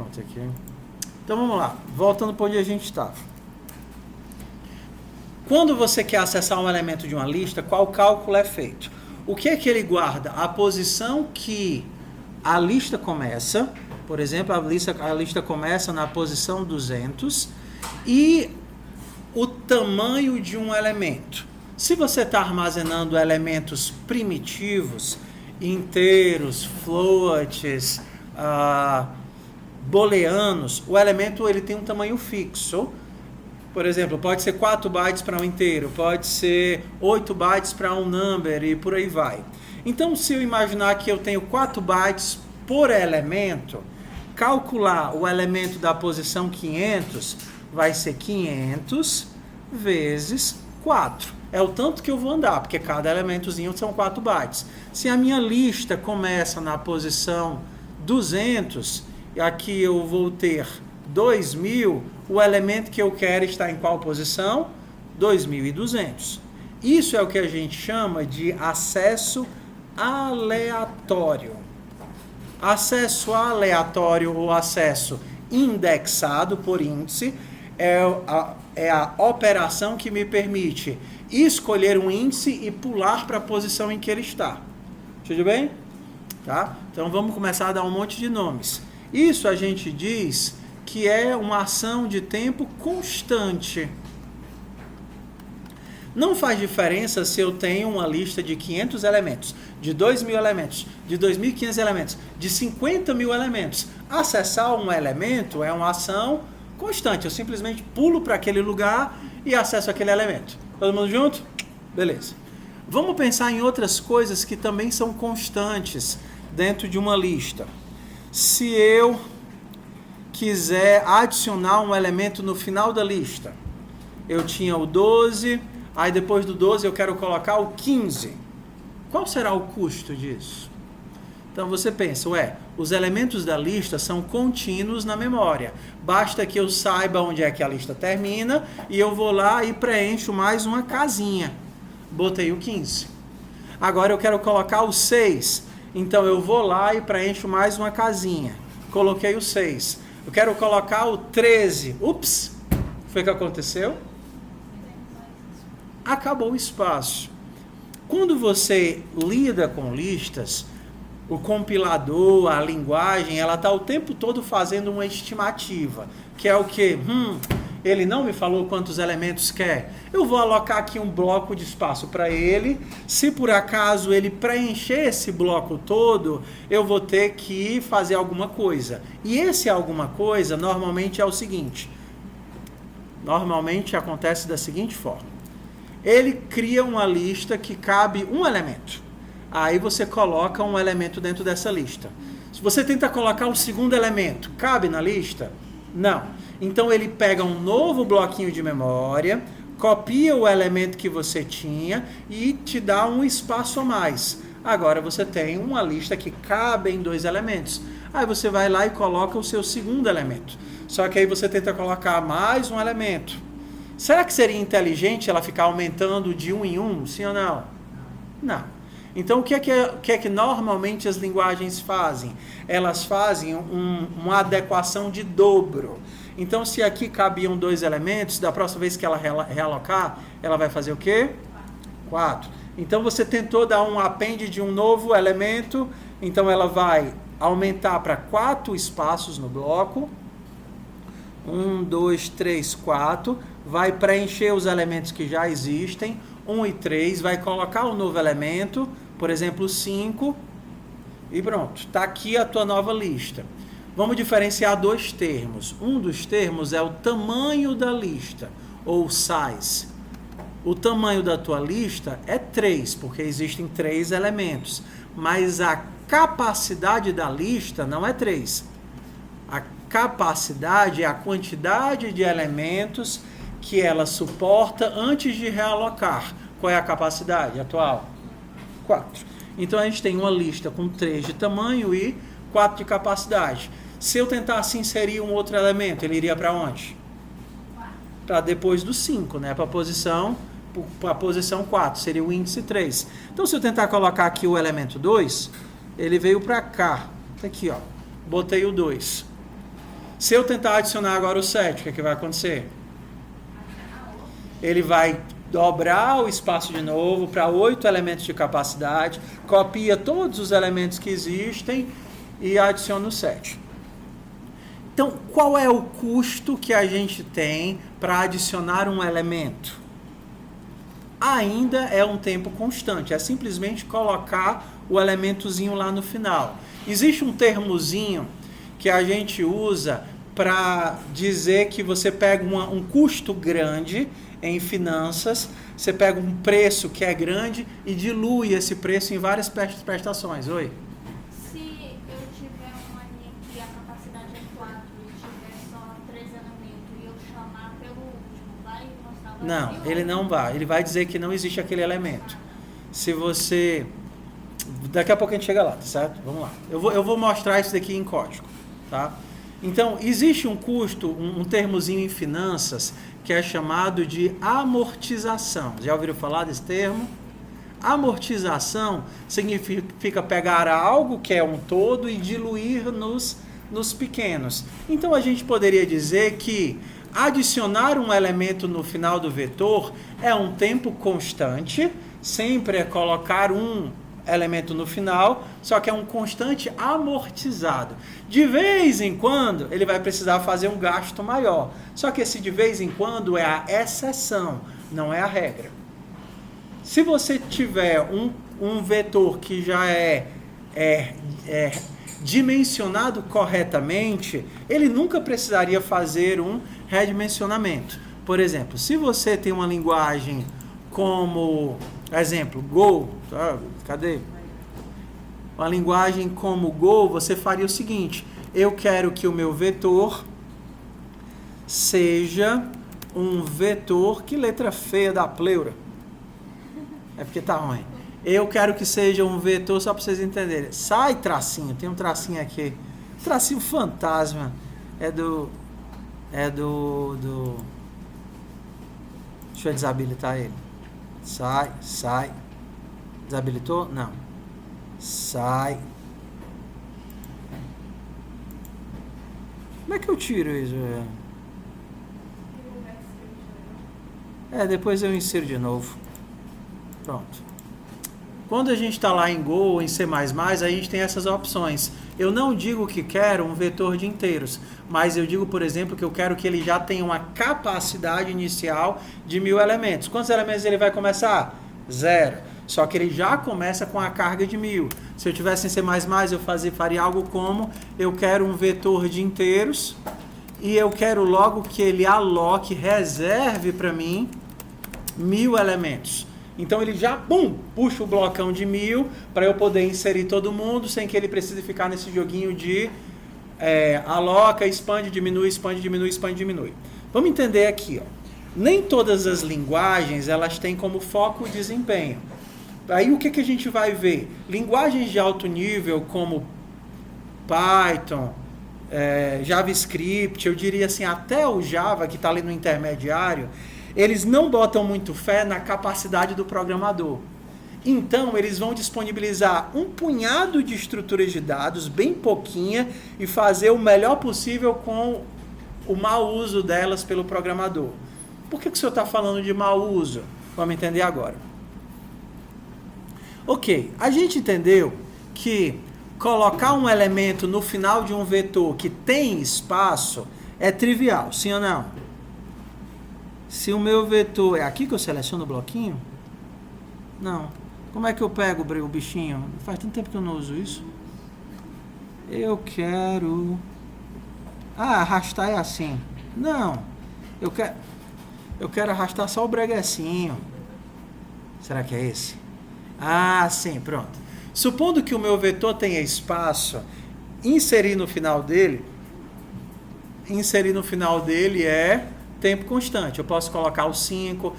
Pronto, aqui. Então vamos lá, voltando para onde a gente estava. Quando você quer acessar um elemento de uma lista, qual cálculo é feito? O que é que ele guarda? A posição que a lista começa, por exemplo, a lista começa na posição 200 e o tamanho de um elemento. Se você está armazenando elementos primitivos, inteiros, floats, booleanos, o elemento ele tem um tamanho fixo. Por exemplo, pode ser 4 bytes para um inteiro, pode ser 8 bytes para um number e por aí vai. Então, se eu imaginar que eu tenho 4 bytes por elemento, calcular o elemento da posição 500 vai ser 500 vezes 4. É o tanto que eu vou andar, porque cada elementozinho são 4 bytes. Se a minha lista começa na posição 200, aqui eu vou ter 2000, o elemento que eu quero está em qual posição? 2200. Isso é o que a gente chama de acesso aleatório. Acesso aleatório ou acesso indexado por índice é a operação que me permite escolher um índice e pular para a posição em que ele está. Tudo bem? Tá? Então vamos começar a dar um monte de nomes. Isso a gente diz que é uma ação de tempo constante. Não faz diferença se eu tenho uma lista de 500 elementos, de 2.000 elementos, de 2.500 elementos, de 50.000 elementos. Acessar um elemento é uma ação constante. Eu simplesmente pulo para aquele lugar e acesso aquele elemento. Todo mundo junto? Beleza. Vamos pensar em outras coisas que também são constantes dentro de uma lista. Se eu quiser adicionar um elemento no final da lista, eu tinha o 12, aí depois do 12 eu quero colocar o 15. Qual será o custo disso? Então você pensa, os elementos da lista são contínuos na memória. Basta que eu saiba onde é que a lista termina e eu vou lá e preencho mais uma casinha. Botei o 15. Agora eu quero colocar o 6. Então eu vou lá e preencho mais uma casinha. Coloquei o 6. Eu quero colocar o 13. Ups! Foi o que aconteceu? Acabou o espaço. Quando você lida com listas, o compilador, a linguagem, ela está o tempo todo fazendo uma estimativa. Que é o quê? Ele não me falou quantos elementos quer. Eu vou alocar aqui um bloco de espaço para ele. Se por acaso ele preencher esse bloco todo, eu vou ter que fazer alguma coisa. E esse alguma coisa normalmente é o seguinte. Normalmente acontece da seguinte forma. Ele cria uma lista que cabe um elemento. Aí você coloca um elemento dentro dessa lista. Se você tenta colocar o segundo elemento, cabe na lista? Não. Então ele pega um novo bloquinho de memória, copia o elemento que você tinha e te dá um espaço a mais. Agora você tem uma lista que cabe em 2 elementos. Aí você vai lá e coloca o seu segundo elemento. Só que aí você tenta colocar mais um elemento. Será que seria inteligente ela ficar aumentando de 1 em 1? Sim ou não? Não. Então, o que é que normalmente as linguagens fazem? Elas fazem uma adequação de dobro. Então, se aqui cabiam 2 elementos, da próxima vez que ela realocar, ela vai fazer o quê? 4. Então, você tentou dar um append de um novo elemento, então ela vai aumentar para 4 espaços no bloco. 1, 2, 3, 4. Vai preencher os elementos que já existem. 1 e 3. Vai colocar um novo elemento, por exemplo, 5. E pronto. Está aqui a tua nova lista. Vamos diferenciar 2 termos. Um dos termos é o tamanho da lista, ou size. O tamanho da tua lista é 3, porque existem 3 elementos. Mas a capacidade da lista não é 3. A capacidade é a quantidade de elementos que ela suporta antes de realocar. Qual é a capacidade atual? 4. Então a gente tem uma lista com 3 de tamanho e 4 de capacidade. Se eu tentasse inserir um outro elemento, ele iria para onde? Para depois do 5, né? Para a posição 4, seria o índice 3. Então, se eu tentar colocar aqui o elemento 2, ele veio para cá. Aqui, ó. Botei o 2. Se eu tentar adicionar agora o 7, o que vai acontecer? Ele vai dobrar o espaço de novo para 8 elementos de capacidade, copia todos os elementos que existem e adiciona o 7. Então, qual é o custo que a gente tem para adicionar um elemento? Ainda é um tempo constante, é simplesmente colocar o elementozinho lá no final. Existe um termozinho que a gente usa para dizer que você pega um custo grande em finanças, você pega um preço que é grande e dilui esse preço em várias prestações. Oi? Se eu tiver uma linha que a capacidade é 4 e tiver só 3 elementos e eu chamar pelo último, vai mostrar o Não, vazio? ele não vai. Ele vai dizer que não existe aquele elemento. Se você... Daqui a pouco a gente chega lá, tá certo? Vamos lá. Eu vou mostrar isso daqui em código, tá? Então, existe um custo, um termozinho em finanças, que é chamado de amortização. Já ouviram falar desse termo? Amortização significa pegar algo que é um todo e diluir nos pequenos. Então, a gente poderia dizer que adicionar um elemento no final do vetor é um tempo constante, sempre é colocar um elemento no final, só que é um constante amortizado. De vez em quando, ele vai precisar fazer um gasto maior. Só que esse de vez em quando é a exceção, não é a regra. Se você tiver um vetor que já é dimensionado corretamente, ele nunca precisaria fazer um redimensionamento. Por exemplo, se você tem uma linguagem como, exemplo, Go, tá? Cadê? Uma linguagem como Go, você faria o seguinte: eu quero que o meu vetor seja um vetor, que letra feia da pleura. É porque tá ruim. Eu quero que seja um vetor, só para vocês entenderem. Sai tracinho, tem um tracinho aqui. Tracinho fantasma. É do... Deixa eu desabilitar ele. Sai. Desabilitou? Não. Sai. Como é que eu tiro isso? Depois eu insiro de novo. Pronto. Quando a gente está lá em Go ou em C++, a gente tem essas opções. Eu não digo que quero um vetor de inteiros, mas eu digo, por exemplo, que eu quero que ele já tenha uma capacidade inicial de 1000 elementos. Quantos elementos ele vai começar? 0. Só que ele já começa com a carga de 1000. Se eu tivesse em C++, eu faria algo como: eu quero um vetor de inteiros e eu quero logo que ele aloque, reserve para mim 1000 elementos. Então ele já, puxa o blocão de 1000 para eu poder inserir todo mundo sem que ele precise ficar nesse joguinho de aloca, expande, diminui, expande, diminui, expande, diminui. Vamos entender aqui, ó. Nem todas as linguagens elas têm como foco o desempenho. Aí o que a gente vai ver? Linguagens de alto nível como Python, JavaScript, eu diria assim, até o Java, que está ali no intermediário, eles não botam muito fé na capacidade do programador. Então, eles vão disponibilizar um punhado de estruturas de dados, bem pouquinha, e fazer o melhor possível com o mau uso delas pelo programador. Por que o senhor está falando de mau uso? Vamos entender agora. Ok, a gente entendeu que colocar um elemento no final de um vetor que tem espaço é trivial, sim ou não? Se o meu vetor... É aqui que eu seleciono o bloquinho? Não. Como é que eu pego o bichinho? Faz tanto tempo que eu não uso isso. Eu quero... arrastar é assim. Não. Eu quero arrastar só o breguecinho. Será que é esse? Sim, pronto. Supondo que o meu vetor tenha espaço, inserir no final dele é tempo constante. Eu posso colocar o 5.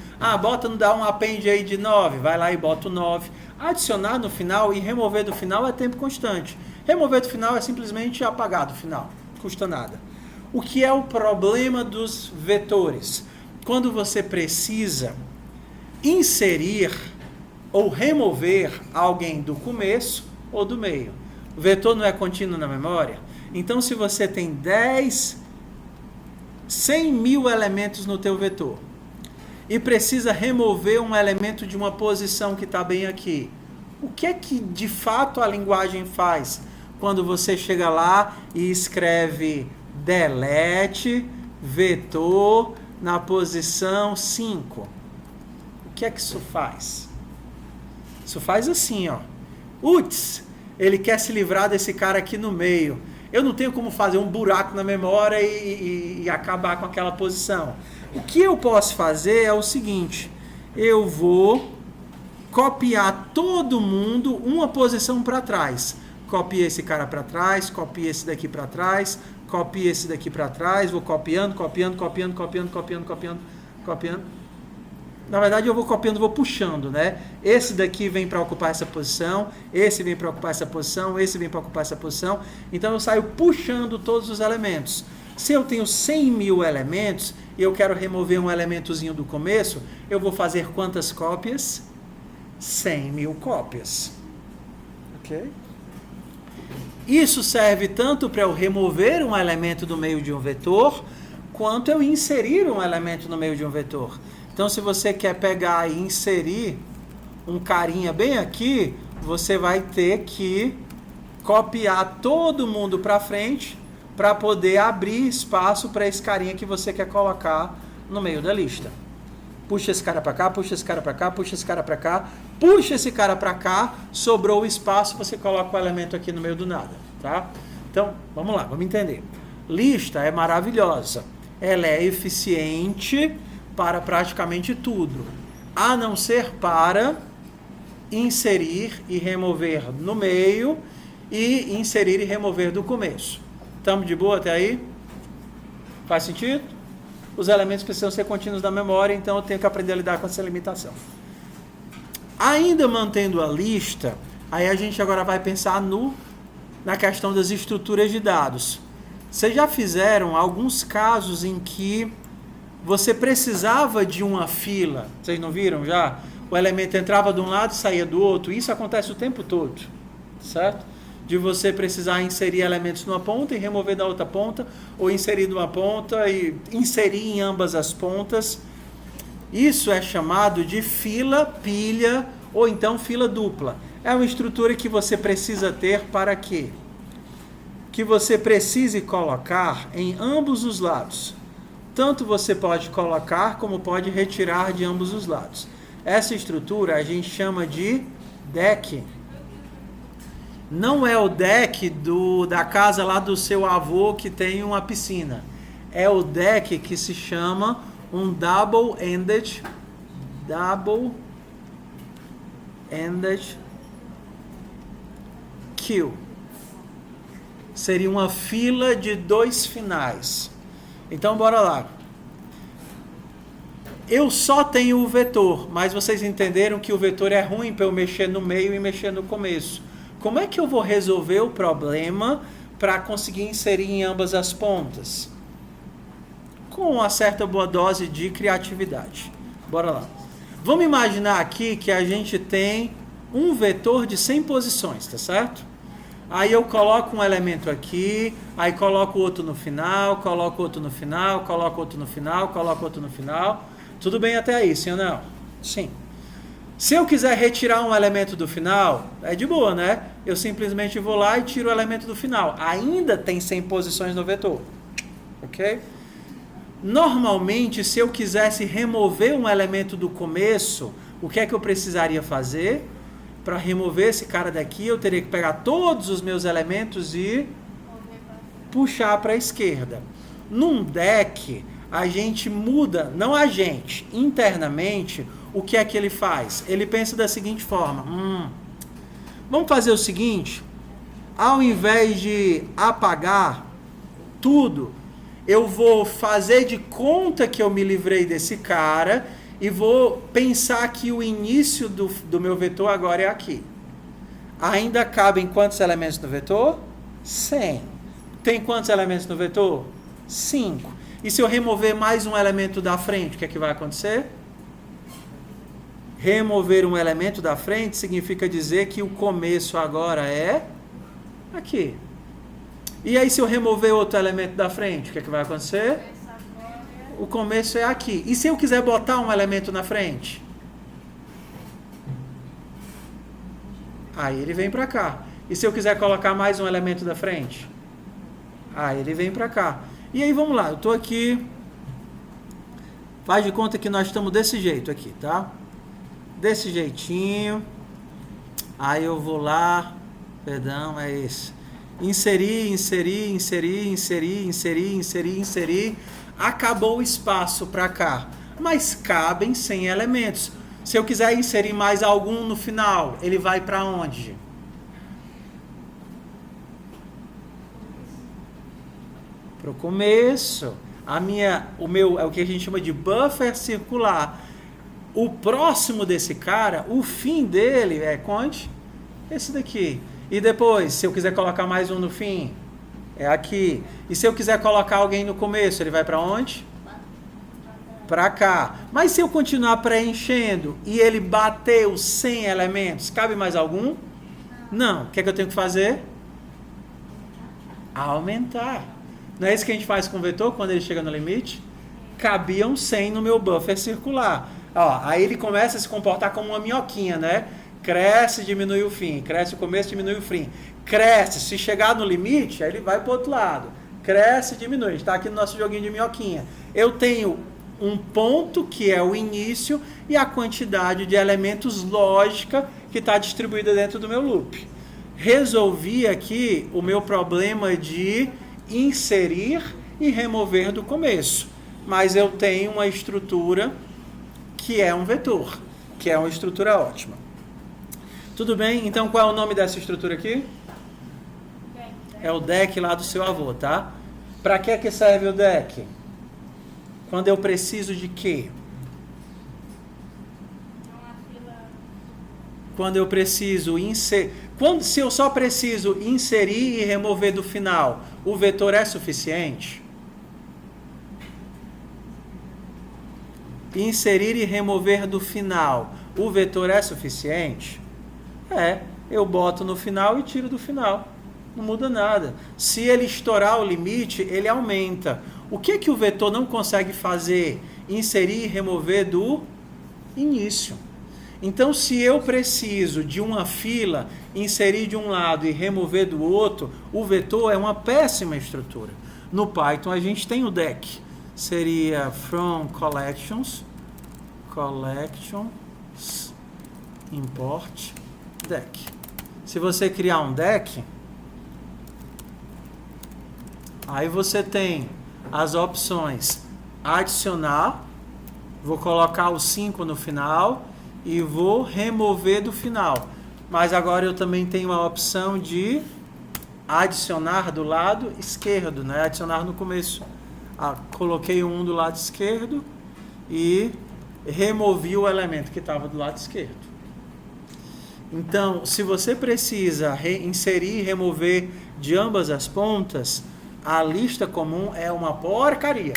Dá um append aí de 9. Vai lá e bota o 9. Adicionar no final e remover do final é tempo constante. Remover do final é simplesmente apagar do final. Não custa nada. O que é o problema dos vetores? Quando você precisa inserir ou remover alguém do começo ou do meio. O vetor não é contínuo na memória. Então, se você tem 10 100 mil elementos no teu vetor e precisa remover um elemento de uma posição que está bem aqui, o que é que de fato a linguagem faz quando você chega lá e escreve delete vetor na posição 5? O que é que isso faz? Isso faz assim, ó. Ele quer se livrar desse cara aqui no meio. Eu não tenho como fazer um buraco na memória e acabar com aquela posição. O que eu posso fazer é o seguinte: eu vou copiar todo mundo uma posição para trás. Copia esse cara para trás, copia esse daqui para trás, copia esse daqui para trás, vou copiando. Na verdade, eu vou copiando, vou puxando, né? Esse daqui vem para ocupar essa posição, esse vem para ocupar essa posição, esse vem para ocupar essa posição. Então, eu saio puxando todos os elementos. Se eu tenho 100 mil elementos e eu quero remover um elementozinho do começo, eu vou fazer quantas cópias? 100 mil cópias. Ok? Isso serve tanto para eu remover um elemento do meio de um vetor, quanto eu inserir um elemento no meio de um vetor. Então, se você quer pegar e inserir um carinha bem aqui, você vai ter que copiar todo mundo para frente para poder abrir espaço para esse carinha que você quer colocar no meio da lista. Puxa esse cara para cá, puxa esse cara para cá, puxa esse cara para cá, puxa esse cara para cá, sobrou o espaço, você coloca o elemento aqui no meio do nada, tá? Então, vamos lá, vamos entender. Lista é maravilhosa, ela é eficiente para praticamente tudo, a não ser para inserir e remover no meio e inserir e remover do começo. Estamos de boa até aí? Faz sentido? Os elementos precisam ser contínuos da memória, então eu tenho que aprender a lidar com essa limitação. Ainda mantendo a lista, aí a gente agora vai pensar na questão das estruturas de dados. Vocês já fizeram alguns casos em que você precisava de uma fila? Vocês não viram já? O elemento entrava de um lado e saía do outro. Isso acontece o tempo todo, certo? De você precisar inserir elementos numa ponta e remover da outra ponta, ou inserir numa ponta e inserir em ambas as pontas. Isso é chamado de fila, pilha, ou então fila dupla. É uma estrutura que você precisa ter para quê? Que você precise colocar em ambos os lados. Tanto você pode colocar como pode retirar de ambos os lados. Essa estrutura a gente chama de deck. Não é o deck da casa lá do seu avô que tem uma piscina. É o deck que se chama um double-ended queue. Seria uma fila de 2 finais. Então, bora lá. Eu só tenho o vetor, mas vocês entenderam que o vetor é ruim para eu mexer no meio e mexer no começo. Como é que eu vou resolver o problema para conseguir inserir em ambas as pontas? Com uma certa boa dose de criatividade. Bora lá. Vamos imaginar aqui que a gente tem um vetor de 100 posições, tá certo? Aí eu coloco um elemento aqui, aí coloco outro no final, coloco outro no final, coloco outro no final, coloco outro no final. Tudo bem até aí, sim ou não? Sim. Se eu quiser retirar um elemento do final, é de boa, né? Eu simplesmente vou lá e tiro o elemento do final. Ainda tem 100 posições no vetor. Ok? Normalmente, se eu quisesse remover um elemento do começo, o que é que eu precisaria fazer? Para remover esse cara daqui, eu teria que pegar todos os meus elementos e puxar para a esquerda. Num deck, a gente muda, não a gente, internamente, o que é que ele faz? Ele pensa da seguinte forma: vamos fazer o seguinte, ao invés de apagar tudo, eu vou fazer de conta que eu me livrei desse cara e vou pensar que o início do meu vetor agora é aqui. Ainda cabem quantos elementos no vetor? 100. Tem quantos elementos no vetor? 5. E se eu remover mais um elemento da frente, o que é que vai acontecer? Remover um elemento da frente significa dizer que o começo agora é aqui. E aí se eu remover outro elemento da frente, o que é que vai acontecer? O começo é aqui. E se eu quiser botar um elemento na frente? Aí ele vem para cá. E se eu quiser colocar mais um elemento da frente? Aí ele vem para cá. E aí vamos lá, eu estou aqui. Faz de conta que nós estamos desse jeito aqui, tá? Desse jeitinho. Aí eu vou lá. Perdão, é esse. Inserir. Acabou o espaço para cá. Mas cabem 100 elementos. Se eu quiser inserir mais algum no final, ele vai para onde? Para o começo. É o que a gente chama de buffer circular. O próximo desse cara, o fim dele é onde? Esse daqui. E depois, se eu quiser colocar mais um no fim, é aqui. E se eu quiser colocar alguém no começo, ele vai para onde? Para cá. Mas se eu continuar preenchendo e ele bater os 100 elementos, cabe mais algum? Não. O que é que eu tenho que fazer? Aumentar. Não é isso que a gente faz com o vetor quando ele chega no limite? Cabiam 100 no meu buffer circular. Ó, aí ele começa a se comportar como uma minhoquinha, né? Cresce, diminui o fim. Cresce o começo, diminui o fim. Cresce. Se chegar no limite, aí ele vai para o outro lado. Cresce, diminui. A gente está aqui no nosso joguinho de minhoquinha. Eu tenho um ponto, que é o início, e a quantidade de elementos lógica que está distribuída dentro do meu loop. Resolvi aqui o meu problema de inserir e remover do começo. Mas eu tenho uma estrutura que é um vetor, que é uma estrutura ótima. Tudo bem? Então, qual é o nome dessa estrutura aqui? É o deck lá do seu avô, tá? Para que serve o deck? Quando eu preciso de quê? Quando eu preciso inserir... Se eu só preciso inserir e remover do final, o vetor é suficiente? Inserir e remover do final, o vetor é suficiente? Eu boto no final e tiro do final. Não muda nada. Se ele estourar o limite, ele aumenta. O que o vetor não consegue fazer? Inserir e remover do início. Então, se eu preciso de uma fila, inserir de um lado e remover do outro, o vetor é uma péssima estrutura. No Python, a gente tem o deck. Seria from collections, import deck. Se você criar um deck, aí você tem as opções adicionar, vou colocar o 5 no final e vou remover do final. Mas agora eu também tenho a opção de adicionar do lado esquerdo, né? Adicionar no começo. Coloquei um do lado esquerdo e removi o elemento que estava do lado esquerdo. Então, se você precisa inserir e remover de ambas as pontas, a lista comum é uma porcaria.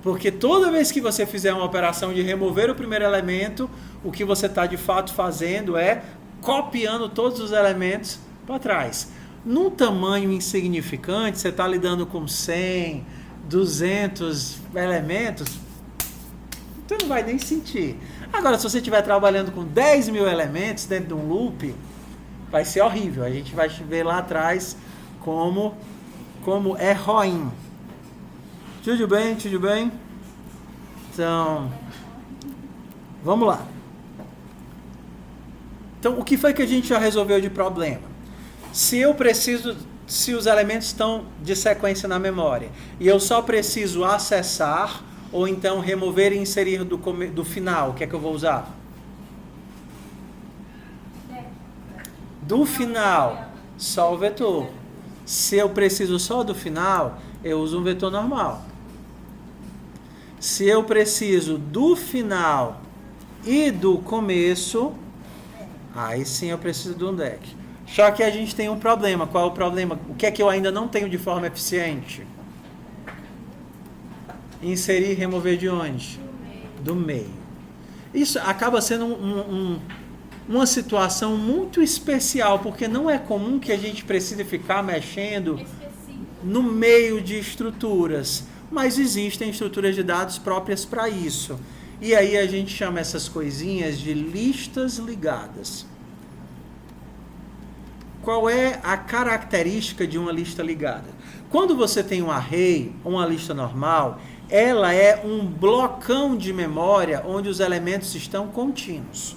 Porque toda vez que você fizer uma operação de remover o primeiro elemento, o que você está de fato fazendo é copiando todos os elementos para trás. Num tamanho insignificante, você está lidando com 100, 200 elementos, você não vai nem sentir. Agora, se você estiver trabalhando com 10 mil elementos dentro de um loop, vai ser horrível. A gente vai ver lá atrás como é ruim. Tudo bem? Então, vamos lá. Então, o que foi que a gente já resolveu de problema? Se os elementos estão de sequência na memória e eu só preciso acessar ou então remover e inserir do final, o que é que eu vou usar? Do final, só o vetor. Se eu preciso só do final, eu uso um vetor normal. Se eu preciso do final e do começo, aí sim eu preciso de um deck. Só que a gente tem um problema. Qual é o problema? O que é que eu ainda não tenho de forma eficiente? Inserir e remover de onde? Do meio. Isso acaba sendo uma situação muito especial, porque não é comum que a gente precise ficar mexendo no meio de estruturas, mas existem estruturas de dados próprias para isso. E aí a gente chama essas coisinhas de listas ligadas. Qual é a característica de uma lista ligada? Quando você tem um array, uma lista normal, ela é um blocão de memória onde os elementos estão contínuos.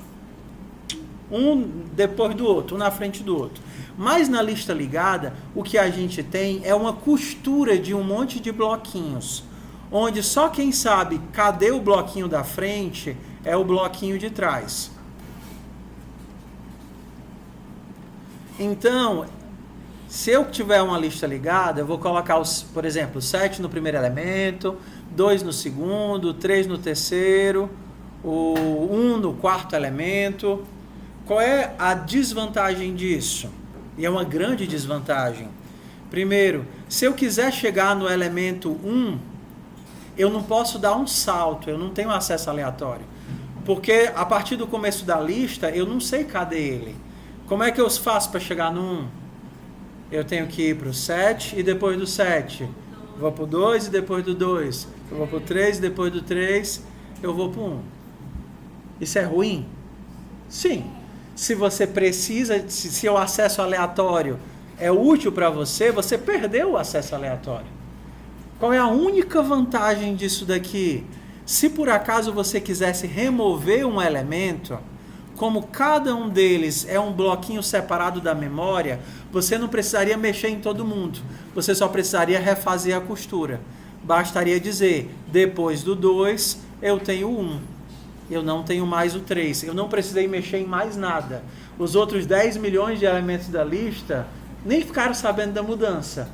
Um depois do outro, um na frente do outro. Mas na lista ligada, o que a gente tem é uma costura de um monte de bloquinhos, onde só quem sabe cadê o bloquinho da frente é o bloquinho de trás. Então, se eu tiver uma lista ligada, eu vou colocar, por exemplo, 7 no primeiro elemento, 2 no segundo, 3 no terceiro, o 1 no quarto elemento. Qual é a desvantagem disso? E é uma grande desvantagem. Primeiro, se eu quiser chegar no elemento 1, eu não posso dar um salto, eu não tenho acesso aleatório. Porque a partir do começo da lista, eu não sei cadê ele. Como é que eu faço para chegar no 1? Eu tenho que ir para o 7 e depois do 7. Vou para o 2 e depois do 2. Eu vou para o 3 e depois do 3 eu vou para o 1. Isso é ruim? Sim. Se você precisa, se o acesso aleatório é útil para você, você perdeu o acesso aleatório. Qual é a única vantagem disso daqui? Se por acaso você quisesse remover um elemento, como cada um deles é um bloquinho separado da memória, você não precisaria mexer em todo mundo. Você só precisaria refazer a costura. Bastaria dizer, depois do 2, eu tenho o 1. Eu não tenho mais o 3. Eu não precisei mexer em mais nada. Os outros 10 milhões de elementos da lista nem ficaram sabendo da mudança.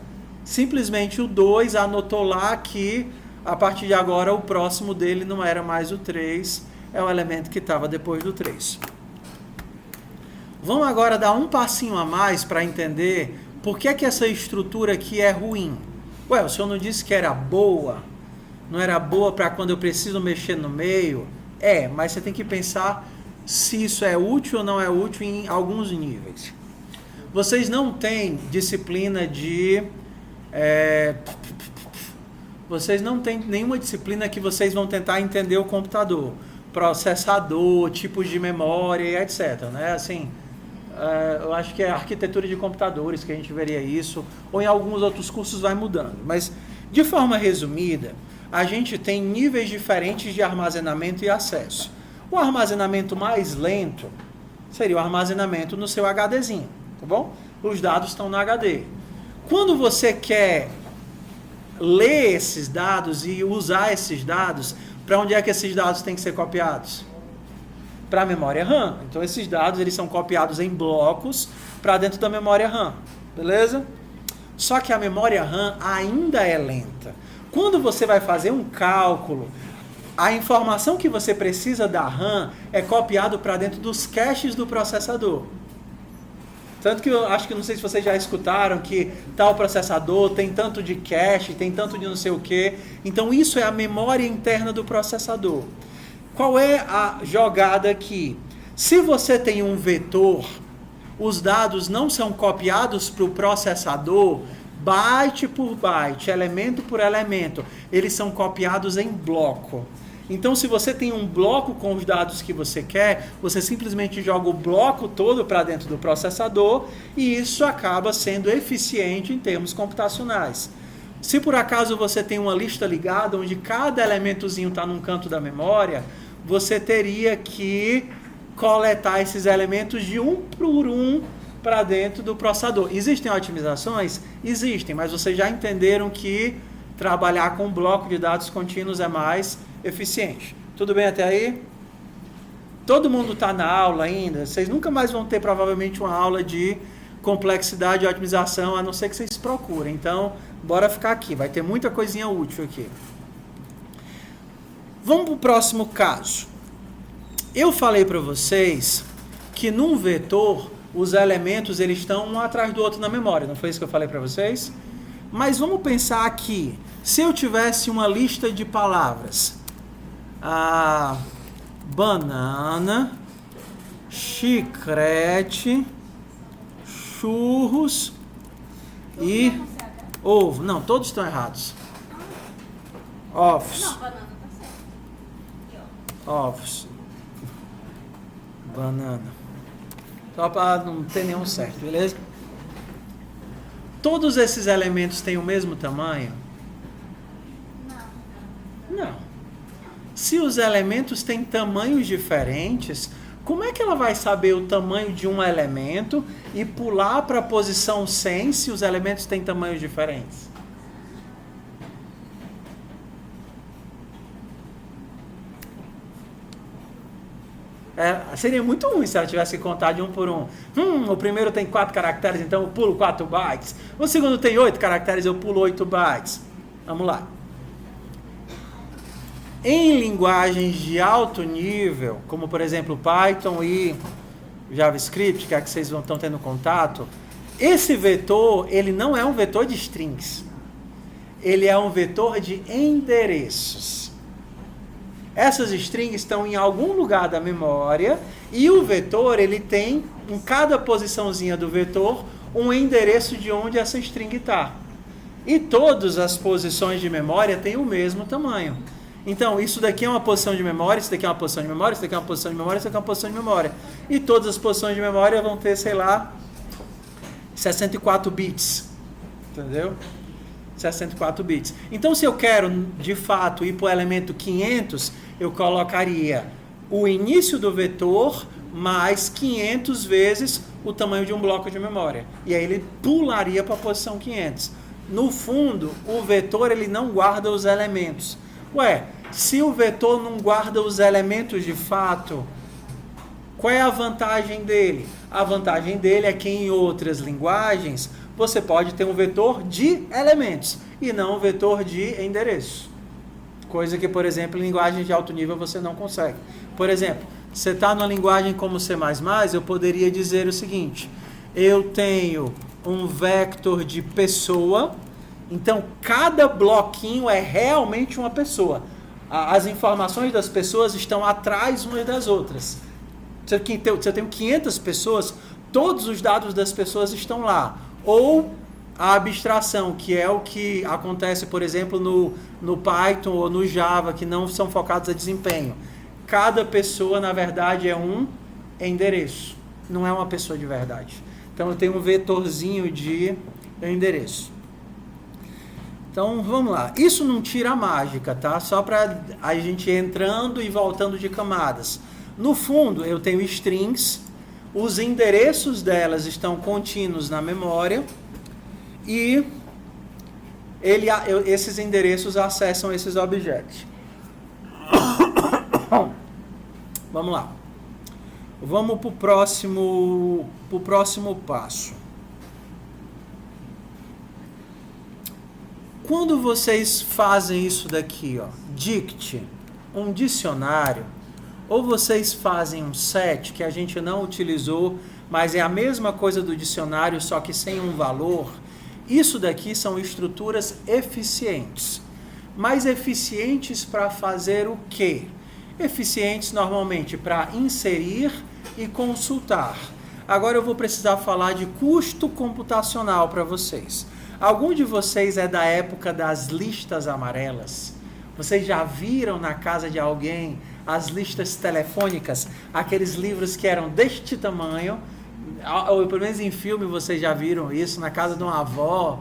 Simplesmente o 2 anotou lá que, a partir de agora, o próximo dele não era mais o 3, é o elemento que estava depois do 3. Vamos agora dar um passinho a mais para entender por que essa estrutura aqui é ruim. Ué, o senhor não disse que era boa? Não era boa para quando eu preciso mexer no meio? É, mas você tem que pensar se isso é útil ou não é útil em alguns níveis. Vocês não têm disciplina de... vocês não têm nenhuma disciplina que vocês vão tentar entender o computador. Processador, tipos de memória e etc. Né? Assim, eu acho que é arquitetura de computadores que a gente veria isso, ou em alguns outros cursos vai mudando. Mas, de forma resumida, a gente tem níveis diferentes de armazenamento e acesso. O armazenamento mais lento seria o armazenamento no seu HDzinho, tá bom? Os dados estão no HD. Quando você quer ler esses dados e usar esses dados, para onde é que esses dados têm que ser copiados? Para a memória RAM. Então esses dados eles são copiados em blocos para dentro da memória RAM, beleza? Só que a memória RAM ainda é lenta. Quando você vai fazer um cálculo, a informação que você precisa da RAM é copiado para dentro dos caches do processador. Tanto que eu acho que, não sei se vocês já escutaram, que tal processador tem tanto de cache, tem tanto de não sei o quê. Então isso é a memória interna do processador. Qual é a jogada aqui? Se você tem um vetor, os dados não são copiados para o processador byte por byte, elemento por elemento. Eles são copiados em bloco. Então, se você tem um bloco com os dados que você quer, você simplesmente joga o bloco todo para dentro do processador e isso acaba sendo eficiente em termos computacionais. Se por acaso você tem uma lista ligada, onde cada elementozinho está num canto da memória, você teria que coletar esses elementos de um por um para dentro do processador. Existem otimizações? Existem, mas vocês já entenderam que trabalhar com um bloco de dados contínuos é mais eficiente. Tudo bem até aí? Todo mundo está na aula ainda? Vocês nunca mais vão ter provavelmente uma aula de complexidade e otimização, a não ser que vocês procurem. Então, bora ficar aqui. Vai ter muita coisinha útil aqui. Vamos para o próximo caso. Eu falei para vocês que num vetor, os elementos eles estão um atrás do outro na memória. Não foi isso que eu falei para vocês? Mas vamos pensar aqui. Se eu tivesse uma lista de palavras, banana, chiclete, churros e Ovo. Não, todos estão errados. Ovos. Não, banana tá certo. Aqui, ó. Ovos. Banana. Só para não ter nenhum certo, beleza? Todos esses elementos têm o mesmo tamanho? Não. Se os elementos têm tamanhos diferentes, como é que ela vai saber o tamanho de um elemento e pular para a posição 100 se os elementos têm tamanhos diferentes? Seria muito ruim se ela tivesse que contar de um por um. O primeiro tem 4 caracteres, então eu pulo 4 bytes. O segundo tem 8 caracteres, eu pulo 8 bytes. Vamos lá. Em linguagens de alto nível, como por exemplo Python e JavaScript, que é que vocês estão tendo contato, esse vetor, ele não é um vetor de strings. Ele é um vetor de endereços. Essas strings estão em algum lugar da memória e o vetor, ele tem, em cada posiçãozinha do vetor, um endereço de onde essa string está. E todas as posições de memória têm o mesmo tamanho. Então, isso daqui é uma posição de memória, isso daqui é uma posição de memória, isso daqui é uma posição de memória, isso daqui é uma posição de memória. E todas as posições de memória vão ter, sei lá, 64 bits. Entendeu? 64 bits. Então, se eu quero, de fato, ir para o elemento 500, eu colocaria o início do vetor mais 500 vezes o tamanho de um bloco de memória. E aí ele pularia para a posição 500. No fundo, o vetor ele não guarda os elementos. Ué, se o vetor não guarda os elementos de fato, qual é a vantagem dele? A vantagem dele é que em outras linguagens você pode ter um vetor de elementos e não um vetor de endereço. Coisa que, por exemplo, em linguagem de alto nível você não consegue. Por exemplo, você está numa linguagem como C++, eu poderia dizer o seguinte: eu tenho um vector de pessoa, então cada bloquinho é realmente uma pessoa. As informações das pessoas estão atrás umas das outras. Se eu tenho 500 pessoas, todos os dados das pessoas estão lá. Ou a abstração, que é o que acontece, por exemplo, no Python ou no Java, que não são focados a desempenho. Cada pessoa, na verdade, é um endereço. Não é uma pessoa de verdade. Então, eu tenho um vetorzinho de endereço. Então, vamos lá. Isso não tira a mágica, tá? Só para a gente ir entrando e voltando de camadas. No fundo, eu tenho strings, os endereços delas estão contínuos na memória e esses endereços acessam esses objetos. Vamos lá. Vamos para o próximo passo. Quando vocês fazem isso daqui, ó, dict, um dicionário, ou vocês fazem um set, que a gente não utilizou, mas é a mesma coisa do dicionário, só que sem um valor, isso daqui são estruturas eficientes. Mas eficientes para fazer o quê? Eficientes normalmente para inserir e consultar. Agora eu vou precisar falar de custo computacional para vocês. Algum de vocês é da época das listas amarelas? Vocês já viram na casa de alguém as listas telefônicas? Aqueles livros que eram deste tamanho, ou pelo menos em filme vocês já viram isso, na casa de uma avó.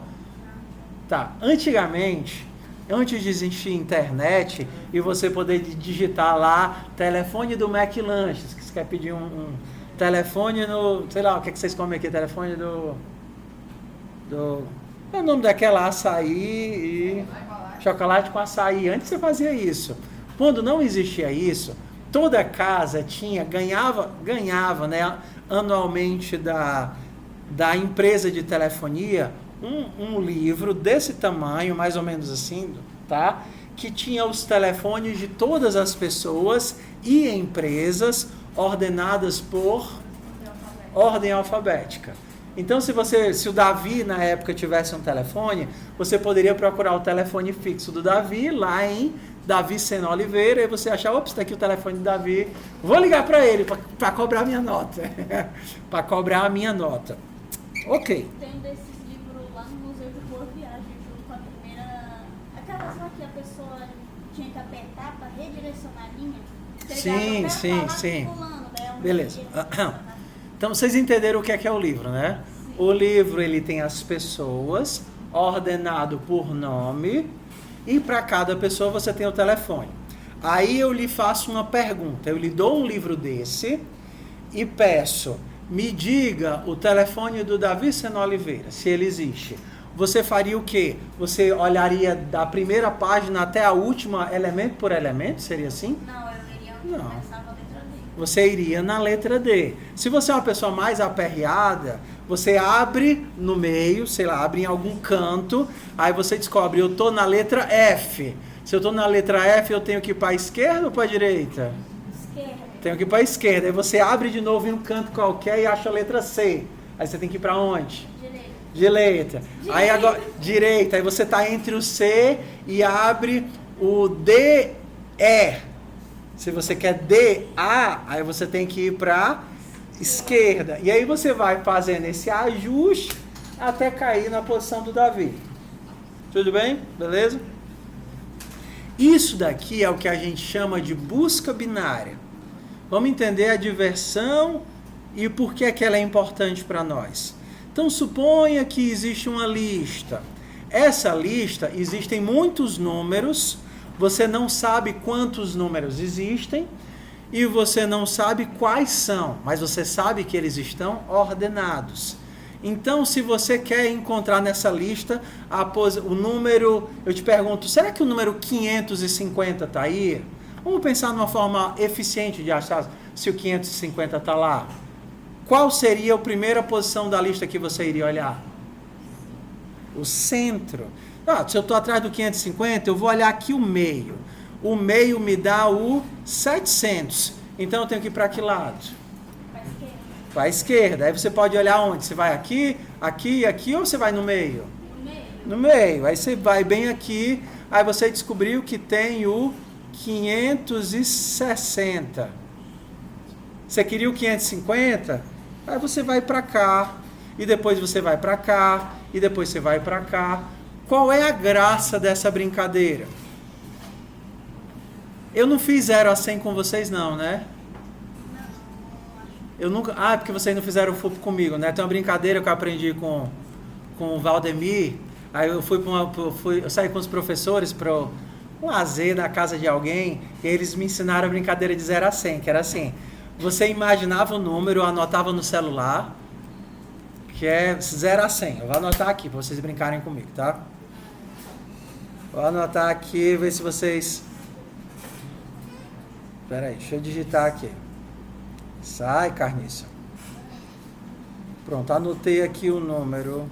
Tá, antigamente, antes de existir internet e você poder digitar lá telefone do McLanches, que você quer pedir um telefone no, sei lá, o que, é que vocês comem aqui, telefone do é o nome daquela açaí e chocolate com açaí. Antes você fazia isso. Quando não existia isso, toda casa ganhava, né, anualmente da empresa de telefonia um livro desse tamanho, mais ou menos assim, tá? Que tinha os telefones de todas as pessoas e empresas ordenadas por ordem alfabética. Então, se o Davi, na época, tivesse um telefone, você poderia procurar o telefone fixo do Davi, lá em Davi Sena Oliveira, e você achar, ops, está aqui o telefone do Davi, vou ligar para ele, para cobrar a minha nota. Para cobrar a minha nota. Ok. Tem desses livros lá no Museu de Boa Viagem. pessoa tinha que apertar para redirecionar a linha. Sim. Beleza. Então vocês entenderam o que é o livro, né? Sim. O livro ele tem as pessoas ordenado por nome e para cada pessoa você tem o telefone. Aí eu lhe faço uma pergunta, eu lhe dou um livro desse e peço, me diga o telefone do Davi Sena Oliveira, se ele existe. Você faria o quê? Você olharia da primeira página até a última, elemento por elemento? Seria assim? Não, eu iria começar na letra D. Você iria na letra D. Se você é uma pessoa mais aperreada, você abre no meio, sei lá, abre em algum canto, aí você descobre, eu estou na letra F. Se eu estou na letra F, eu tenho que ir para a esquerda ou para a direita? Esquerda. Tenho que ir para a esquerda. Aí você abre de novo em um canto qualquer e acha a letra C. Aí você tem que ir para onde? Direita. Aí agora, direita. Aí você está entre o C e abre o D, E. Se você quer D, A, aí você tem que ir para esquerda. E aí você vai fazendo esse ajuste até cair na posição do Davi. Tudo bem? Beleza? Isso daqui é o que a gente chama de busca binária. Vamos entender a diversão e por que é que ela é importante para nós. Então suponha que existe uma lista. Essa lista, existem muitos números, você não sabe quantos números existem e você não sabe quais são, mas você sabe que eles estão ordenados. Então, se você quer encontrar nessa lista o número, eu te pergunto, será que o número 550 está aí? Vamos pensar numa forma eficiente de achar se o 550 está lá. Qual seria a primeira posição da lista que você iria olhar? O centro. Se eu estou atrás do 550, eu vou olhar aqui o meio. O meio me dá o 700. Então eu tenho que ir para que lado? Para a esquerda. Aí você pode olhar onde? Você vai aqui, aqui, aqui ou você vai no meio? No meio. Aí você vai bem aqui. Aí você descobriu que tem o 560. Você queria o 550? Aí você vai para cá. E depois você vai para cá. E depois você vai para cá. Qual é a graça dessa brincadeira? Eu não fiz 0 a 100 com vocês não, né? Eu nunca... porque vocês não fizeram FUP comigo, né? Tem uma brincadeira que eu aprendi com o Valdemir. Aí eu eu saí com os professores para um lazer na casa de alguém. E eles me ensinaram a brincadeira de 0 a 100, que era assim. Você imaginava o número, anotava no celular, que é 0 a 100. Eu vou anotar aqui para vocês brincarem comigo, tá? Vou anotar aqui, ver se vocês... Espera aí, deixa eu digitar aqui. Sai, carniça. Pronto, anotei aqui o número.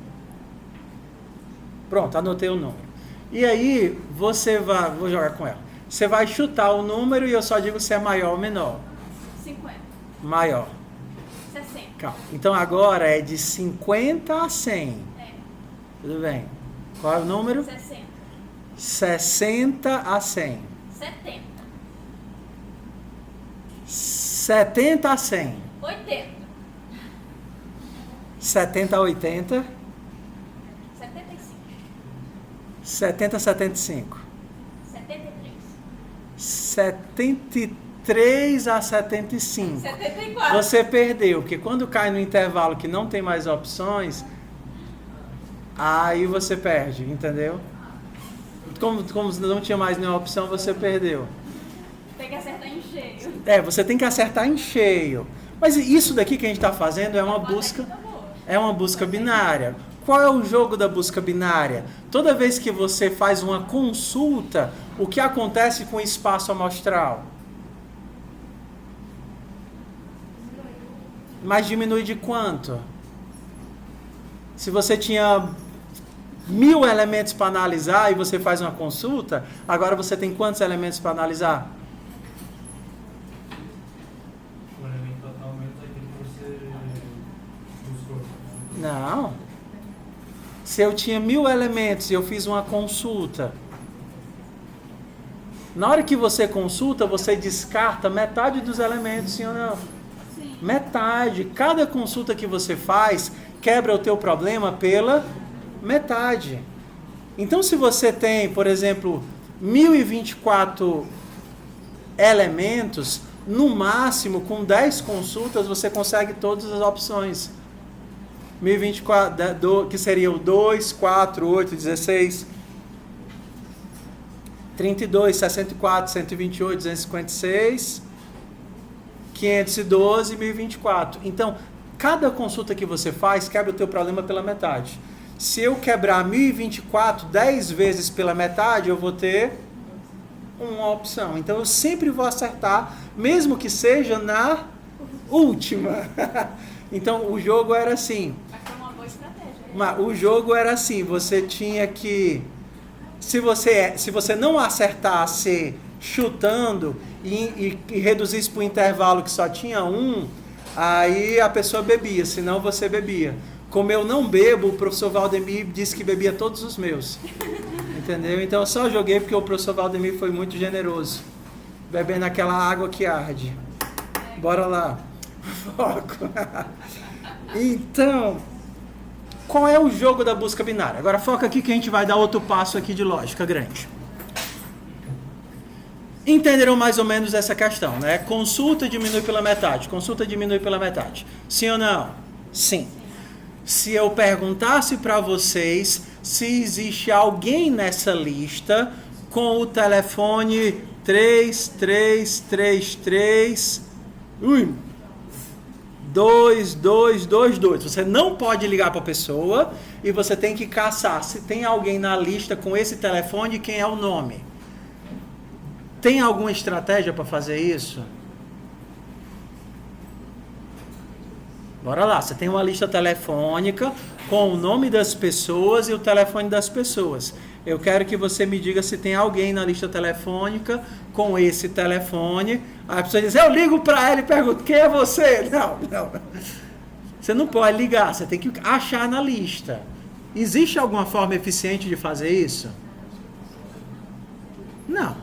Pronto, anotei o número. E aí, você vai... Vou jogar com ela. Você vai chutar o número e eu só digo se é maior ou menor. 50. Maior. 60. Calma. Então agora é de 50 a 100. Tudo bem. Qual é o número? 60. 60 a 100. 70. 70 a 100. 80. 70 a 80. 75. 70 a 75. 73. 73 a 75. 74. Você perdeu, porque quando cai no intervalo que não tem mais opções, aí você perde, entendeu? Como não tinha mais nenhuma opção, você perdeu. Tem que acertar em cheio. Você tem que acertar em cheio. Mas isso daqui que a gente está fazendo é uma busca binária. Qual é o jogo da busca binária? Toda vez que você faz uma consulta, o que acontece com o espaço amostral? Mas diminui de quanto? Se você tinha 1000 elementos para analisar e você faz uma consulta, agora você tem quantos elementos para analisar? O elemento total aumenta aquilo que você buscou. Não. Se eu tinha 1000 elementos e eu fiz uma consulta, na hora que você consulta, você descarta metade dos elementos, sim ou não? Sim. Metade. Cada consulta que você faz quebra o teu problema pela metade. Então, se você tem, por exemplo, 1024 elementos, no máximo, com 10 consultas, você consegue todas as opções. 1024, que seriam 2, 4, 8, 16, 32, 64, 128, 256, 512 e 1024. Então, cada consulta que você faz, quebra o teu problema pela metade. Se eu quebrar 1024 10 vezes pela metade, eu vou ter uma opção. Então, eu sempre vou acertar, mesmo que seja na última. Então, o jogo era assim. Mas foi uma boa estratégia. O jogo era assim, você tinha que... Se você não acertasse chutando e reduzisse para o intervalo que só tinha um, aí a pessoa bebia, senão você bebia. Como eu não bebo, o professor Valdemir disse que bebia todos os meus. Entendeu? Então eu só joguei porque o professor Valdemir foi muito generoso. Bebendo aquela água que arde. Bora lá. Foco. Então, qual é o jogo da busca binária? Agora foca aqui que a gente vai dar outro passo aqui de lógica grande. Entenderam mais ou menos essa questão, né? Consulta diminui pela metade. Consulta diminui pela metade. Sim ou não? Sim. Se eu perguntasse para vocês se existe alguém nessa lista com o telefone 3333 2222. Você não pode ligar para a pessoa e você tem que caçar se tem alguém na lista com esse telefone e quem é o nome. Tem alguma estratégia para fazer isso? Bora lá, você tem uma lista telefônica com o nome das pessoas e o telefone das pessoas. Eu quero que você me diga se tem alguém na lista telefônica com esse telefone. Aí a pessoa diz, eu ligo para ele e pergunto, quem é você? Não. Você não pode ligar, você tem que achar na lista. Existe alguma forma eficiente de fazer isso? Não.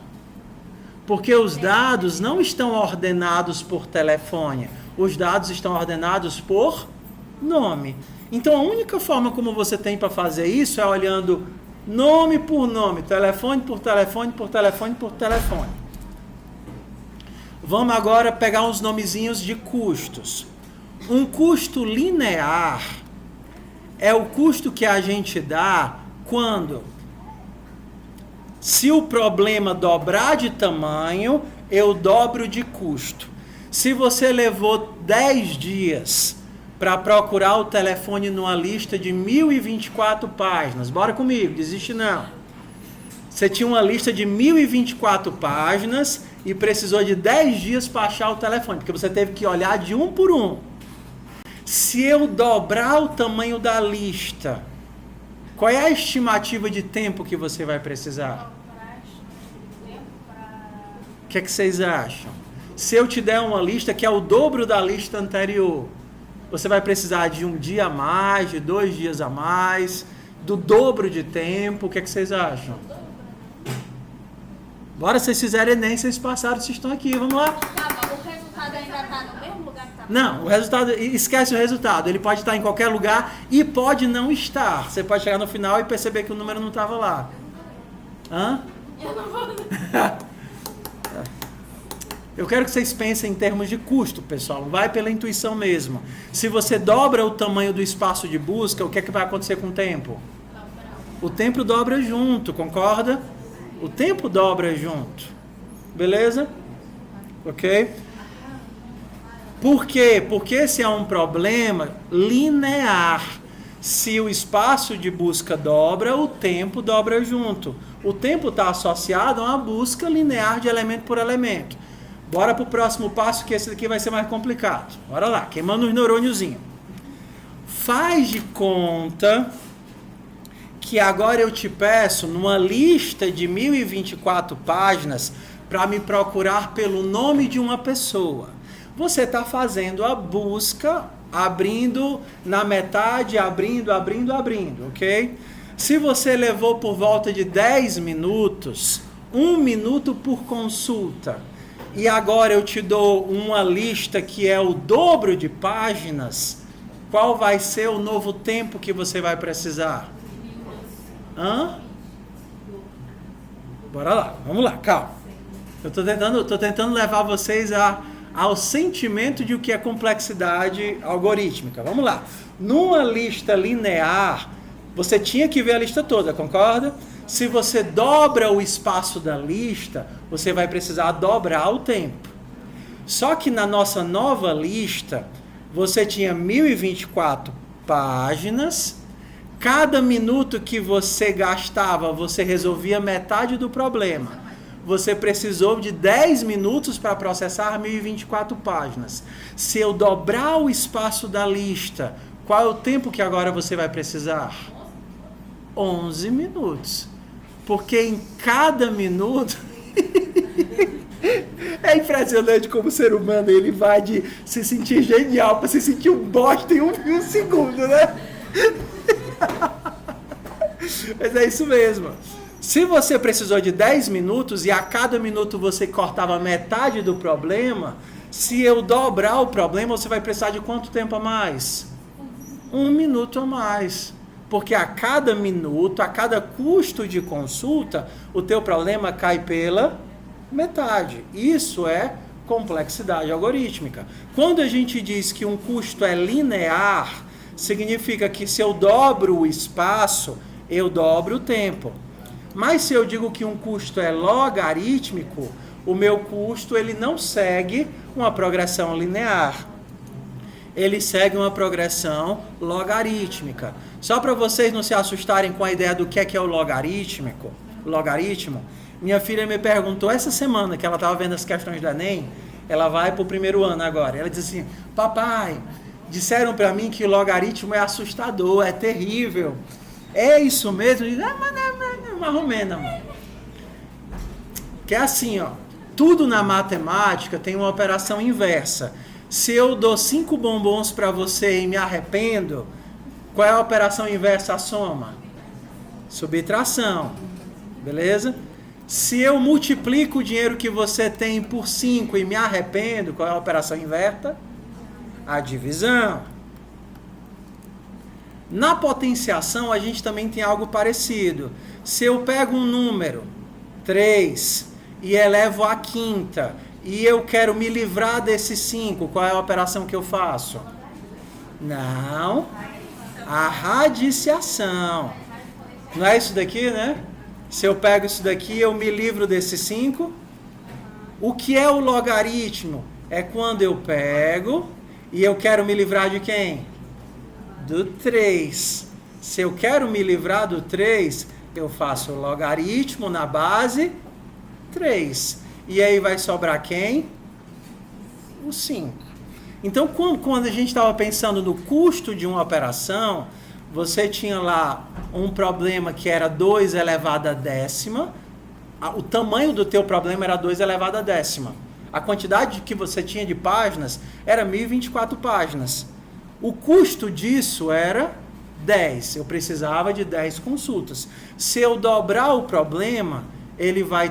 Porque os dados não estão ordenados por telefone. Os dados estão ordenados por nome. Então, a única forma como você tem para fazer isso é olhando nome por nome, telefone por telefone, por telefone, por telefone. Vamos agora pegar uns nomezinhos de custos. Um custo linear é o custo que a gente dá quando, se o problema dobrar de tamanho, eu dobro de custo. Se você levou 10 dias para procurar o telefone numa lista de 1024 páginas, bora comigo, desiste não. Você tinha uma lista de 1024 páginas e precisou de 10 dias para achar o telefone, porque você teve que olhar de um por um. Se eu dobrar o tamanho da lista, qual é a estimativa de tempo que você vai precisar? O que é que vocês acham? Se eu te der uma lista que é o dobro da lista anterior, você vai precisar de um dia a mais, de 2 dias a mais, do dobro de tempo. O que é que vocês acham? Bora, vocês fizerem Enem, vocês passaram, vocês estão aqui, vamos lá. Tá, mas o resultado ainda está no mesmo lugar que está. Não, o resultado, esquece o resultado. Ele pode estar em qualquer lugar e pode não estar. Você pode chegar no final e perceber que o número não estava lá. Hã? Eu não vou. Eu quero que vocês pensem em termos de custo, pessoal. Vai pela intuição mesmo. Se você dobra o tamanho do espaço de busca, o que é que vai acontecer com o tempo? O tempo dobra junto, concorda? O tempo dobra junto. Beleza? Ok? Por quê? Porque esse é um problema linear. Se o espaço de busca dobra, o tempo dobra junto. O tempo está associado a uma busca linear de elemento por elemento. Bora para o próximo passo, que esse daqui vai ser mais complicado. Bora lá, queimando os neurôniozinhos. Faz de conta que agora eu te peço, numa lista de 1024 páginas, para me procurar pelo nome de uma pessoa. Você está fazendo a busca, abrindo na metade, abrindo, ok? Se você levou por volta de 10 minutos, 1 minuto por consulta, e agora eu te dou uma lista que é o dobro de páginas, qual vai ser o novo tempo que você vai precisar? Hã? Bora lá, vamos lá, calma. Eu tô tentando levar vocês ao sentimento de o que é complexidade algorítmica. Vamos lá. Numa lista linear, você tinha que ver a lista toda, concorda? Se você dobra o espaço da lista, você vai precisar dobrar o tempo. Só que na nossa nova lista, você tinha 1024 páginas. Cada minuto que você gastava, você resolvia metade do problema. Você precisou de 10 minutos para processar 1024 páginas. Se eu dobrar o espaço da lista, qual é o tempo que agora você vai precisar? 11 minutos. Porque em cada minuto... É impressionante como o ser humano ele vai de se sentir genial para se sentir um bosta em um segundo, né? Mas é isso mesmo. Se você precisou de 10 minutos e a cada minuto você cortava metade do problema, se eu dobrar o problema, você vai precisar de quanto tempo a mais? 1 minuto a mais. Porque a cada minuto, a cada custo de consulta, o teu problema cai pela metade. Isso é complexidade algorítmica. Quando a gente diz que um custo é linear, significa que se eu dobro o espaço, eu dobro o tempo. Mas se eu digo que um custo é logarítmico, o meu custo ele não segue uma progressão linear. Ele segue uma progressão logarítmica. Só para vocês não se assustarem com a ideia do que é o logaritmo, minha filha me perguntou essa semana que ela estava vendo as questões do Enem, ela vai para o primeiro ano agora. Ela disse assim, papai, disseram para mim que o logaritmo é assustador, é terrível. É isso mesmo? Eu disse, mas não é marromena, mano. Que é assim, ó, tudo na matemática tem uma operação inversa. Se eu dou 5 bombons para você e me arrependo, qual é a operação inversa à soma? Subtração. Beleza? Se eu multiplico o dinheiro que você tem por 5 e me arrependo, qual é a operação inversa? A divisão. Na potenciação, a gente também tem algo parecido. Se eu pego um número, 3, e elevo a quinta, e eu quero me livrar desse 5, qual é a operação que eu faço? Não. A radiciação. Não é isso daqui, né? Se eu pego isso daqui, eu me livro desse 5. O que é o logaritmo? É quando eu pego e eu quero me livrar de quem? Do 3. Se eu quero me livrar do 3, eu faço o logaritmo na base 3. E aí vai sobrar quem? O 5. Então, quando a gente estava pensando no custo de uma operação, você tinha lá um problema que era 2 elevado a décima. O tamanho do teu problema era 2 elevado a décima. A quantidade que você tinha de páginas era 1024 páginas. O custo disso era 10. Eu precisava de 10 consultas. Se eu dobrar o problema, ele vai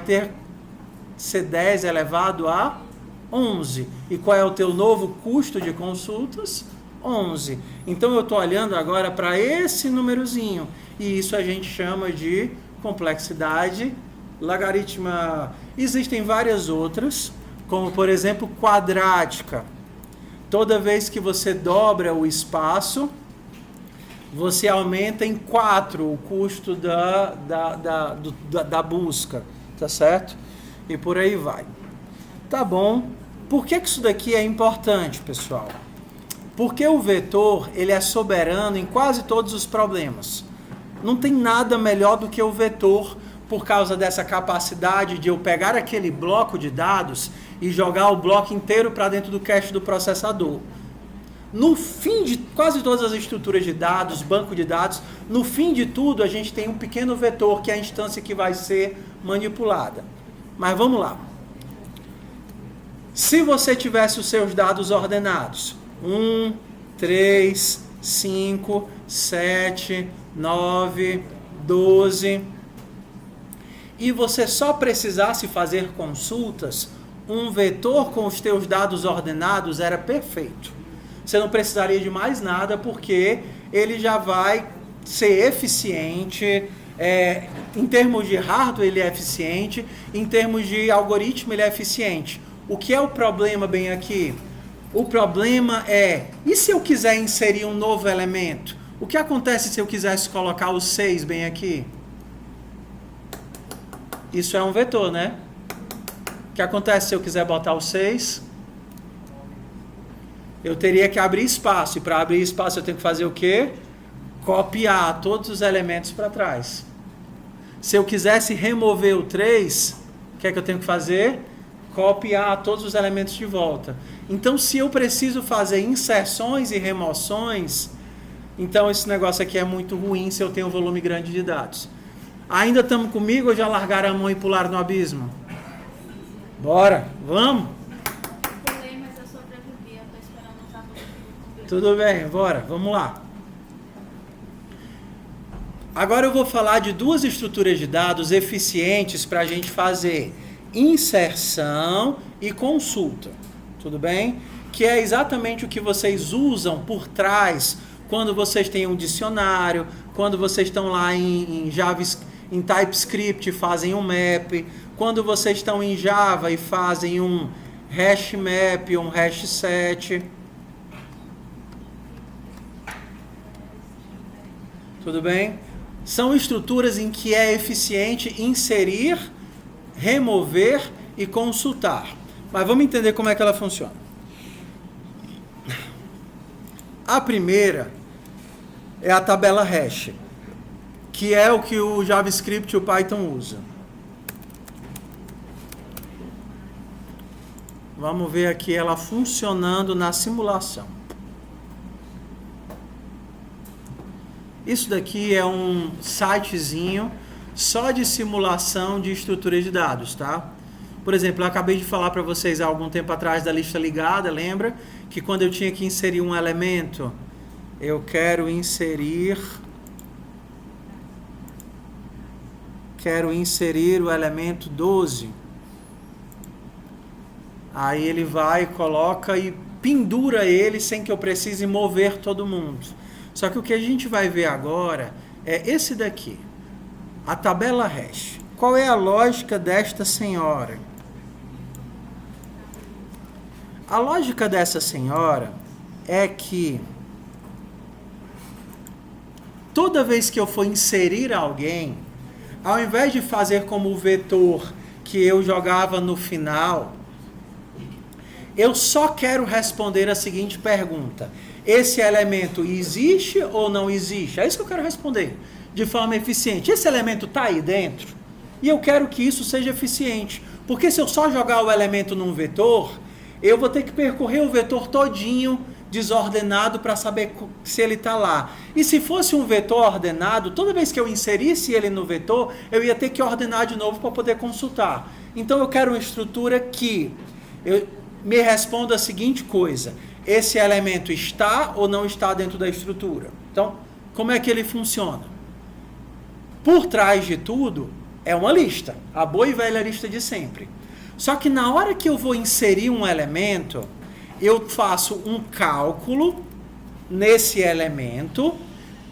ser 10 elevado a 11. E qual é o teu novo custo de consultas? 11. Então eu estou olhando agora para esse númerozinho. E isso a gente chama de complexidade logarítmica. Existem várias outras, como por exemplo quadrática. Toda vez que você dobra o espaço, você aumenta em 4 o custo da busca, tá certo? E por aí vai. Tá bom. Por que isso daqui é importante, pessoal? Porque o vetor, ele é soberano em quase todos os problemas. Não tem nada melhor do que o vetor por causa dessa capacidade de eu pegar aquele bloco de dados e jogar o bloco inteiro para dentro do cache do processador. No fim de quase todas as estruturas de dados, banco de dados, no fim de tudo a gente tem um pequeno vetor que é a instância que vai ser manipulada. Mas vamos lá. Se você tivesse os seus dados ordenados, 1, 3, 5, 7, 9, 12, e você só precisasse fazer consultas, um vetor com os teus dados ordenados era perfeito. Você não precisaria de mais nada porque ele já vai ser eficiente, Em termos de hardware ele é eficiente, em termos de algoritmo ele é eficiente. O que é o problema bem aqui? O problema e se eu quiser inserir um novo elemento? O que acontece se eu quisesse colocar o 6 bem aqui? Isso é um vetor, né? O que acontece se eu quiser botar o 6? Eu teria que abrir espaço. E para abrir espaço eu tenho que fazer o quê? Copiar todos os elementos para trás. Se eu quisesse remover o 3, o que é que eu tenho que fazer? Copiar todos os elementos de volta. Então, se eu preciso fazer inserções e remoções, então esse negócio aqui é muito ruim se eu tenho um volume grande de dados. Ainda estamos comigo ou já largaram a mão e pularam no abismo? Bora, vamos? Pulei, mas eu sobrevivi. Eu tô esperando os alunos comigo. Tudo bem, bora, vamos lá. Agora eu vou falar de duas estruturas de dados eficientes para a gente fazer inserção e consulta. Tudo bem? Que é exatamente o que vocês usam por trás quando vocês têm um dicionário, quando vocês estão lá em TypeScript e fazem um map, quando vocês estão em Java e fazem um hash map, um hash set. Tudo bem? São estruturas em que é eficiente inserir, remover e consultar. Mas vamos entender como é que ela funciona. A primeira é a tabela hash, que é o que o JavaScript e o Python usam. Vamos ver aqui ela funcionando na simulação. Isso daqui é um sitezinho só de simulação de estruturas de dados, tá? Por exemplo, eu acabei de falar para vocês há algum tempo atrás da lista ligada, lembra? Que quando eu tinha que inserir um elemento, eu quero inserir o elemento 12. Aí ele vai, coloca e pendura ele sem que eu precise mover todo mundo. Só que o que a gente vai ver agora é esse daqui, a tabela hash. Qual é a lógica desta senhora? A lógica dessa senhora é que toda vez que eu for inserir alguém, ao invés de fazer como o vetor que eu jogava no final, eu só quero responder a seguinte pergunta: esse elemento existe ou não existe? É isso que eu quero responder de forma eficiente. Esse elemento está aí dentro? E eu quero que isso seja eficiente. Porque se eu só jogar o elemento num vetor, eu vou ter que percorrer o vetor todinho desordenado para saber se ele está lá. E se fosse um vetor ordenado, toda vez que eu inserisse ele no vetor, eu ia ter que ordenar de novo para poder consultar. Então eu quero uma estrutura que me responda a seguinte coisa: esse elemento está ou não está dentro da estrutura? Então, como é que ele funciona? Por trás de tudo é uma lista, a boa e velha lista de sempre. Só que na hora que eu vou inserir um elemento, eu faço um cálculo nesse elemento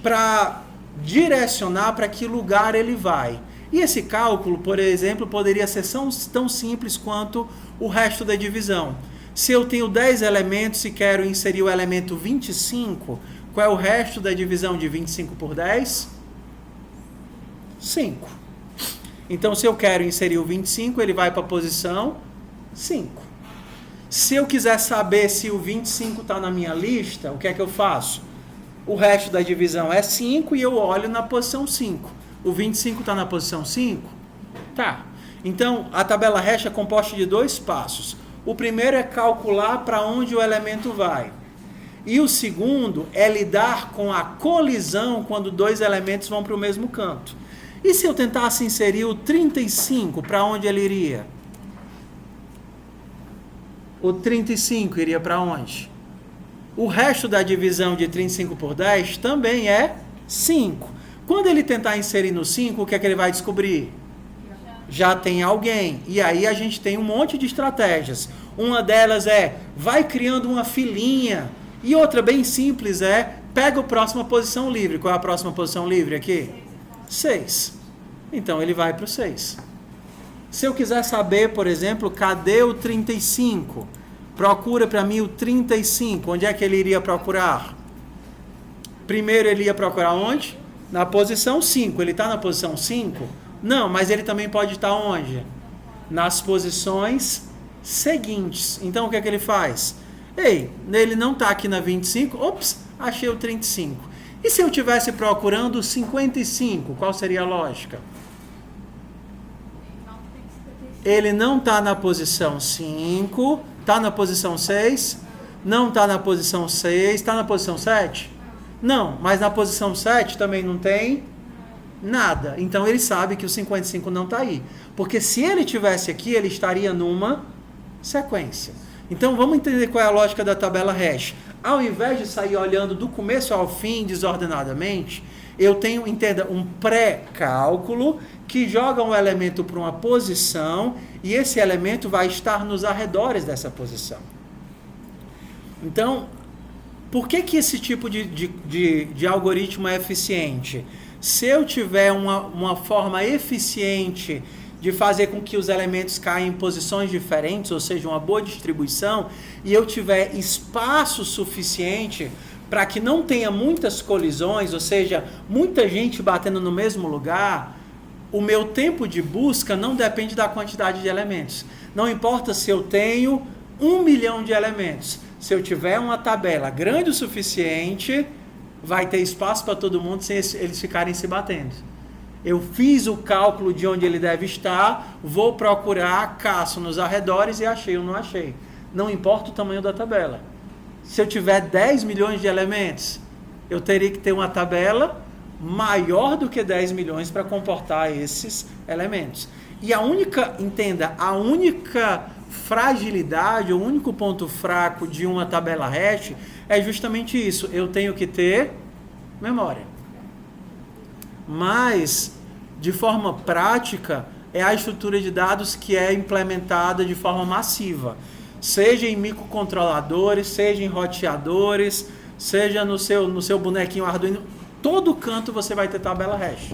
para direcionar para que lugar ele vai. E esse cálculo, por exemplo, poderia ser tão simples quanto o resto da divisão. Se eu tenho 10 elementos e quero inserir o elemento 25, qual é o resto da divisão de 25 por 10? 5. Então, se eu quero inserir o 25, ele vai para a posição 5. Se eu quiser saber se o 25 está na minha lista, o que é que eu faço? O resto da divisão é 5 e eu olho na posição 5. O 25 está na posição 5? Tá. Então, a tabela hash é composta de 2 passos. O primeiro é calcular para onde o elemento vai. E o segundo é lidar com a colisão quando 2 elementos vão para o mesmo canto. E se eu tentasse inserir o 35, para onde ele iria? O 35 iria para onde? O resto da divisão de 35 por 10 também é 5. Quando ele tentar inserir no 5, o que é que ele vai descobrir? Já tem alguém. E aí a gente tem um monte de estratégias. Uma delas é, vai criando uma filinha. E outra bem simples é, pega a próxima posição livre. Qual é a próxima posição livre aqui? 6. Então ele vai para o 6. Se eu quiser saber, por exemplo, cadê o 35? Procura para mim o 35. Onde é que ele iria procurar? Primeiro ele ia procurar onde? Na posição 5. Ele está na posição 5? Não, mas ele também pode estar onde? Nas posições seguintes. Então o que é que ele faz? Ei, ele não está aqui na 25. Ops, achei o 35. E se eu estivesse procurando o 55? Qual seria a lógica? Ele não está na posição 5. Está na posição 6? Não está na posição 6. Está na posição 7? Não, mas na posição 7 também não tem nada. Então ele sabe que o 55 não está aí. Porque se ele estivesse aqui, ele estaria numa sequência. Então vamos entender qual é a lógica da tabela hash. Ao invés de sair olhando do começo ao fim desordenadamente, eu tenho, entenda, um pré-cálculo que joga um elemento para uma posição e esse elemento vai estar nos arredores dessa posição. Então, por que esse tipo de algoritmo é eficiente? Se eu tiver uma forma eficiente de fazer com que os elementos caiam em posições diferentes, ou seja, uma boa distribuição, e eu tiver espaço suficiente para que não tenha muitas colisões, ou seja, muita gente batendo no mesmo lugar, o meu tempo de busca não depende da quantidade de elementos. Não importa se eu tenho 1 milhão de elementos. Se eu tiver uma tabela grande o suficiente, vai ter espaço para todo mundo sem eles ficarem se batendo. Eu fiz o cálculo de onde ele deve estar, vou procurar, caço nos arredores e achei ou não achei. Não importa o tamanho da tabela. Se eu tiver 10 milhões de elementos, eu teria que ter uma tabela maior do que 10 milhões para comportar esses elementos. E a única fragilidade, o único ponto fraco de uma tabela hash é justamente isso. Eu tenho que ter memória. Mas, de forma prática, é a estrutura de dados que é implementada de forma massiva. Seja em microcontroladores, seja em roteadores, seja no seu bonequinho Arduino, todo canto você vai ter tabela hash.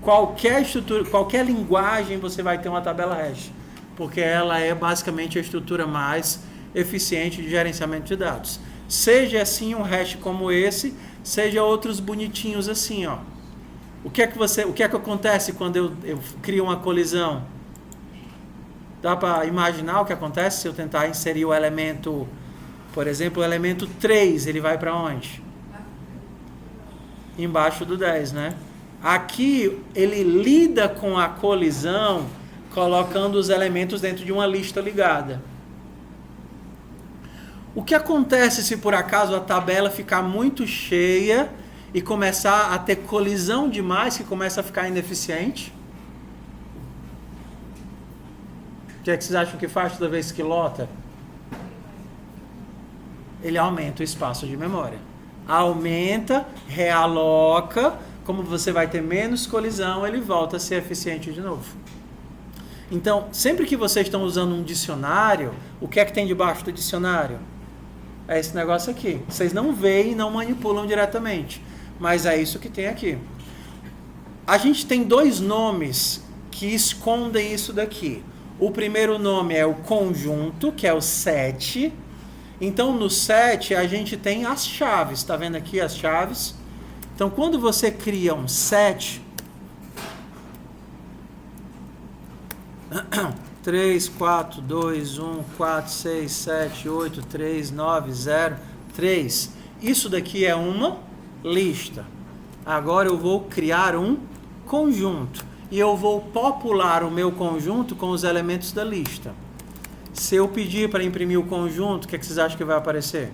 Qualquer estrutura, qualquer linguagem você vai ter uma tabela hash, porque ela é basicamente a estrutura mais eficiente de gerenciamento de dados. Seja assim um hash como esse, seja outros bonitinhos assim, ó. O que é que acontece quando eu crio uma colisão? Dá para imaginar o que acontece se eu tentar inserir o elemento, por exemplo, o elemento 3, ele vai para onde? Embaixo do 10, né? Aqui ele lida com a colisão colocando os elementos dentro de uma lista ligada. O que acontece se por acaso a tabela ficar muito cheia e começar a ter colisão demais, que começa a ficar ineficiente? O que é que vocês acham que faz toda vez que lota? Ele aumenta o espaço de memória. Aumenta, realoca, como você vai ter menos colisão, ele volta a ser eficiente de novo. Então, sempre que vocês estão usando um dicionário, o que é que tem debaixo do dicionário? É esse negócio aqui. Vocês não veem e não manipulam diretamente, mas é isso que tem aqui. A gente tem 2 nomes que escondem isso daqui. O primeiro nome é o conjunto, que é o set. Então, no set, a gente tem as chaves. Está vendo aqui as chaves? Então, quando você cria um set, 3, 4, 2, 1, 4, 6, 7, 8, 3, 9, 0, 3. Isso daqui é uma lista. Agora eu vou criar um conjunto. E eu vou popular o meu conjunto com os elementos da lista. Se eu pedir para imprimir o conjunto, o que vocês acham que vai aparecer?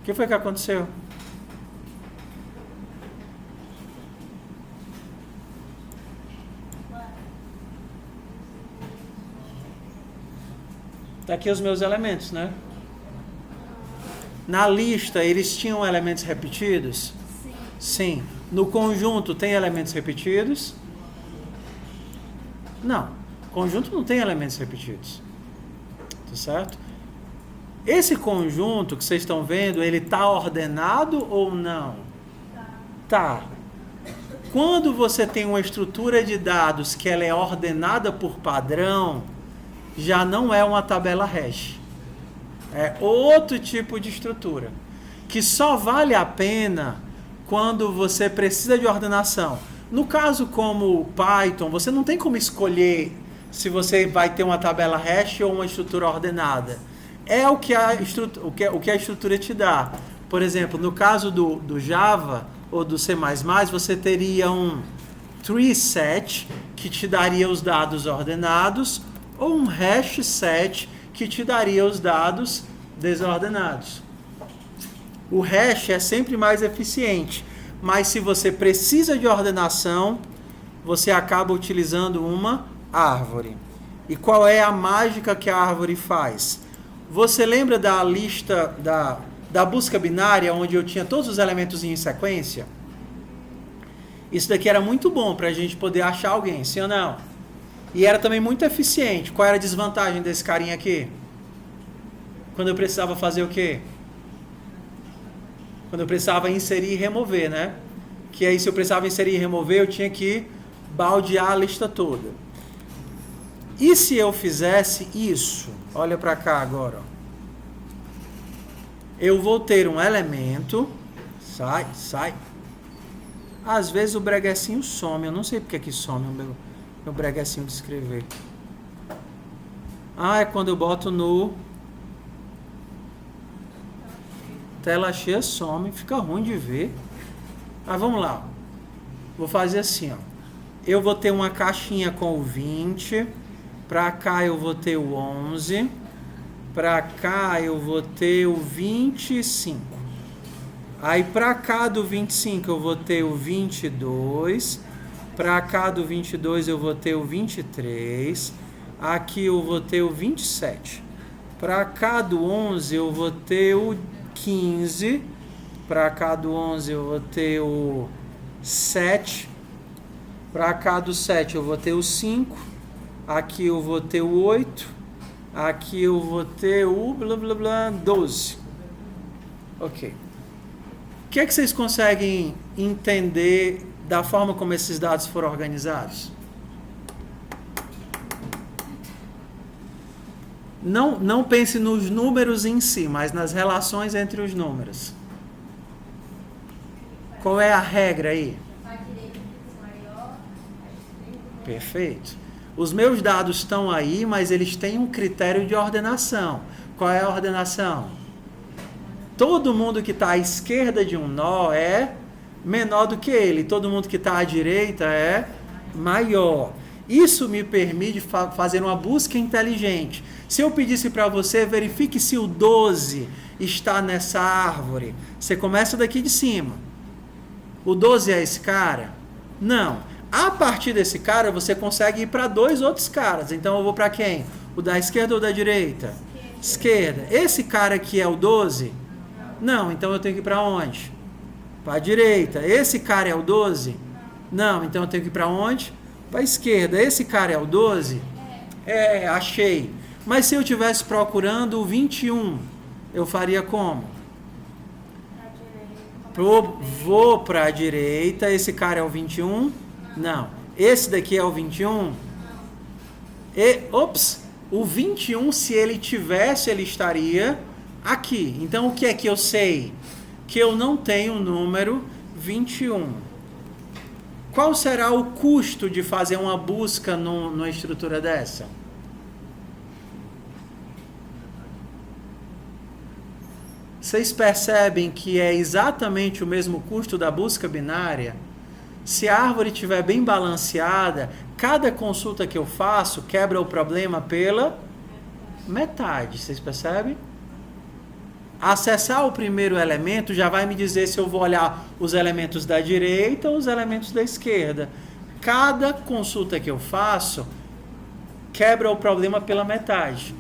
O que foi que aconteceu? Está aqui os meus elementos, né? Na lista, eles tinham elementos repetidos? Sim. Sim. No conjunto, tem elementos repetidos? Não. Conjunto não tem elementos repetidos. Tá certo? Esse conjunto que vocês estão vendo, ele está ordenado ou não? Tá. Quando você tem uma estrutura de dados que ela é ordenada por padrão, já não é uma tabela hash. É outro tipo de estrutura, que só vale a pena quando você precisa de ordenação. No caso como Python, você não tem como escolher se você vai ter uma tabela hash ou uma estrutura ordenada. É o que a estrutura te dá. Por exemplo, no caso do Java ou do C++, você teria um tree set que te daria os dados ordenados ou um hash set que te daria os dados desordenados. O hash é sempre mais eficiente, mas se você precisa de ordenação, você acaba utilizando uma árvore. E qual é a mágica que a árvore faz? Você lembra da lista da busca binária, onde eu tinha todos os elementos em sequência? Isso daqui era muito bom para a gente poder achar alguém, sim ou não? E era também muito eficiente. Qual era a desvantagem desse carinha aqui? Quando eu precisava fazer o quê? Quando eu precisava inserir e remover, né? Que aí se eu precisava inserir e remover, eu tinha que baldear a lista toda. E se eu fizesse isso? Olha para cá agora. Ó. Eu vou ter um elemento. Sai. Às vezes o breguecinho some. Eu não sei porque que some o meu breguecinho de escrever. É quando eu boto no... Tela cheia some. Fica ruim de ver. Mas vamos lá. Vou fazer assim, ó. Eu vou ter uma caixinha com o 20. Para cá eu vou ter o 11. Para cá eu vou ter o 25. Aí para cá do 25 eu vou ter o 22. Para cá do 22 eu vou ter o 23. Aqui eu vou ter o 27. Para cá do 11 eu vou ter o 15. Para cá do 11 eu vou ter o 7. Para cá do 7 eu vou ter o 5. Aqui eu vou ter o 8. Aqui eu vou ter o 12. Ok. O que é que vocês conseguem entender da forma como esses dados foram organizados? Não pense nos números em si, mas nas relações entre os números. Qual é a regra aí? Perfeito. Os meus dados estão aí, mas eles têm um critério de ordenação. Qual é a ordenação? Todo mundo que está à esquerda de um nó é menor do que ele. Todo mundo que está à direita é maior. Isso me permite fazer uma busca inteligente. Se eu pedisse para você, verifique se o 12 está nessa árvore. Você começa daqui de cima. O 12 é esse cara? Não. A partir desse cara, você consegue ir para dois outros caras. Então, eu vou para quem? O da esquerda ou da direita? Esquerda. Esse cara aqui é o 12? Não. Então, eu tenho que ir para onde? Para a direita. Esse cara é o 12? Não. Então, eu tenho que ir para onde? Para a esquerda. Esse cara é o 12? Achei. Mas se eu estivesse procurando o 21, eu faria como? Vou para a direita. Esse cara é o 21? Não. Esse daqui é o 21? O 21, se ele tivesse, ele estaria aqui. Então, o que é que eu sei? Que eu não tenho o número 21. Qual será o custo de fazer uma busca numa estrutura dessa? Vocês percebem que é exatamente o mesmo custo da busca binária? Se a árvore estiver bem balanceada, cada consulta que eu faço quebra o problema pela metade. Vocês percebem? Acessar o primeiro elemento já vai me dizer se eu vou olhar os elementos da direita ou os elementos da esquerda. Cada consulta que eu faço quebra o problema pela metade.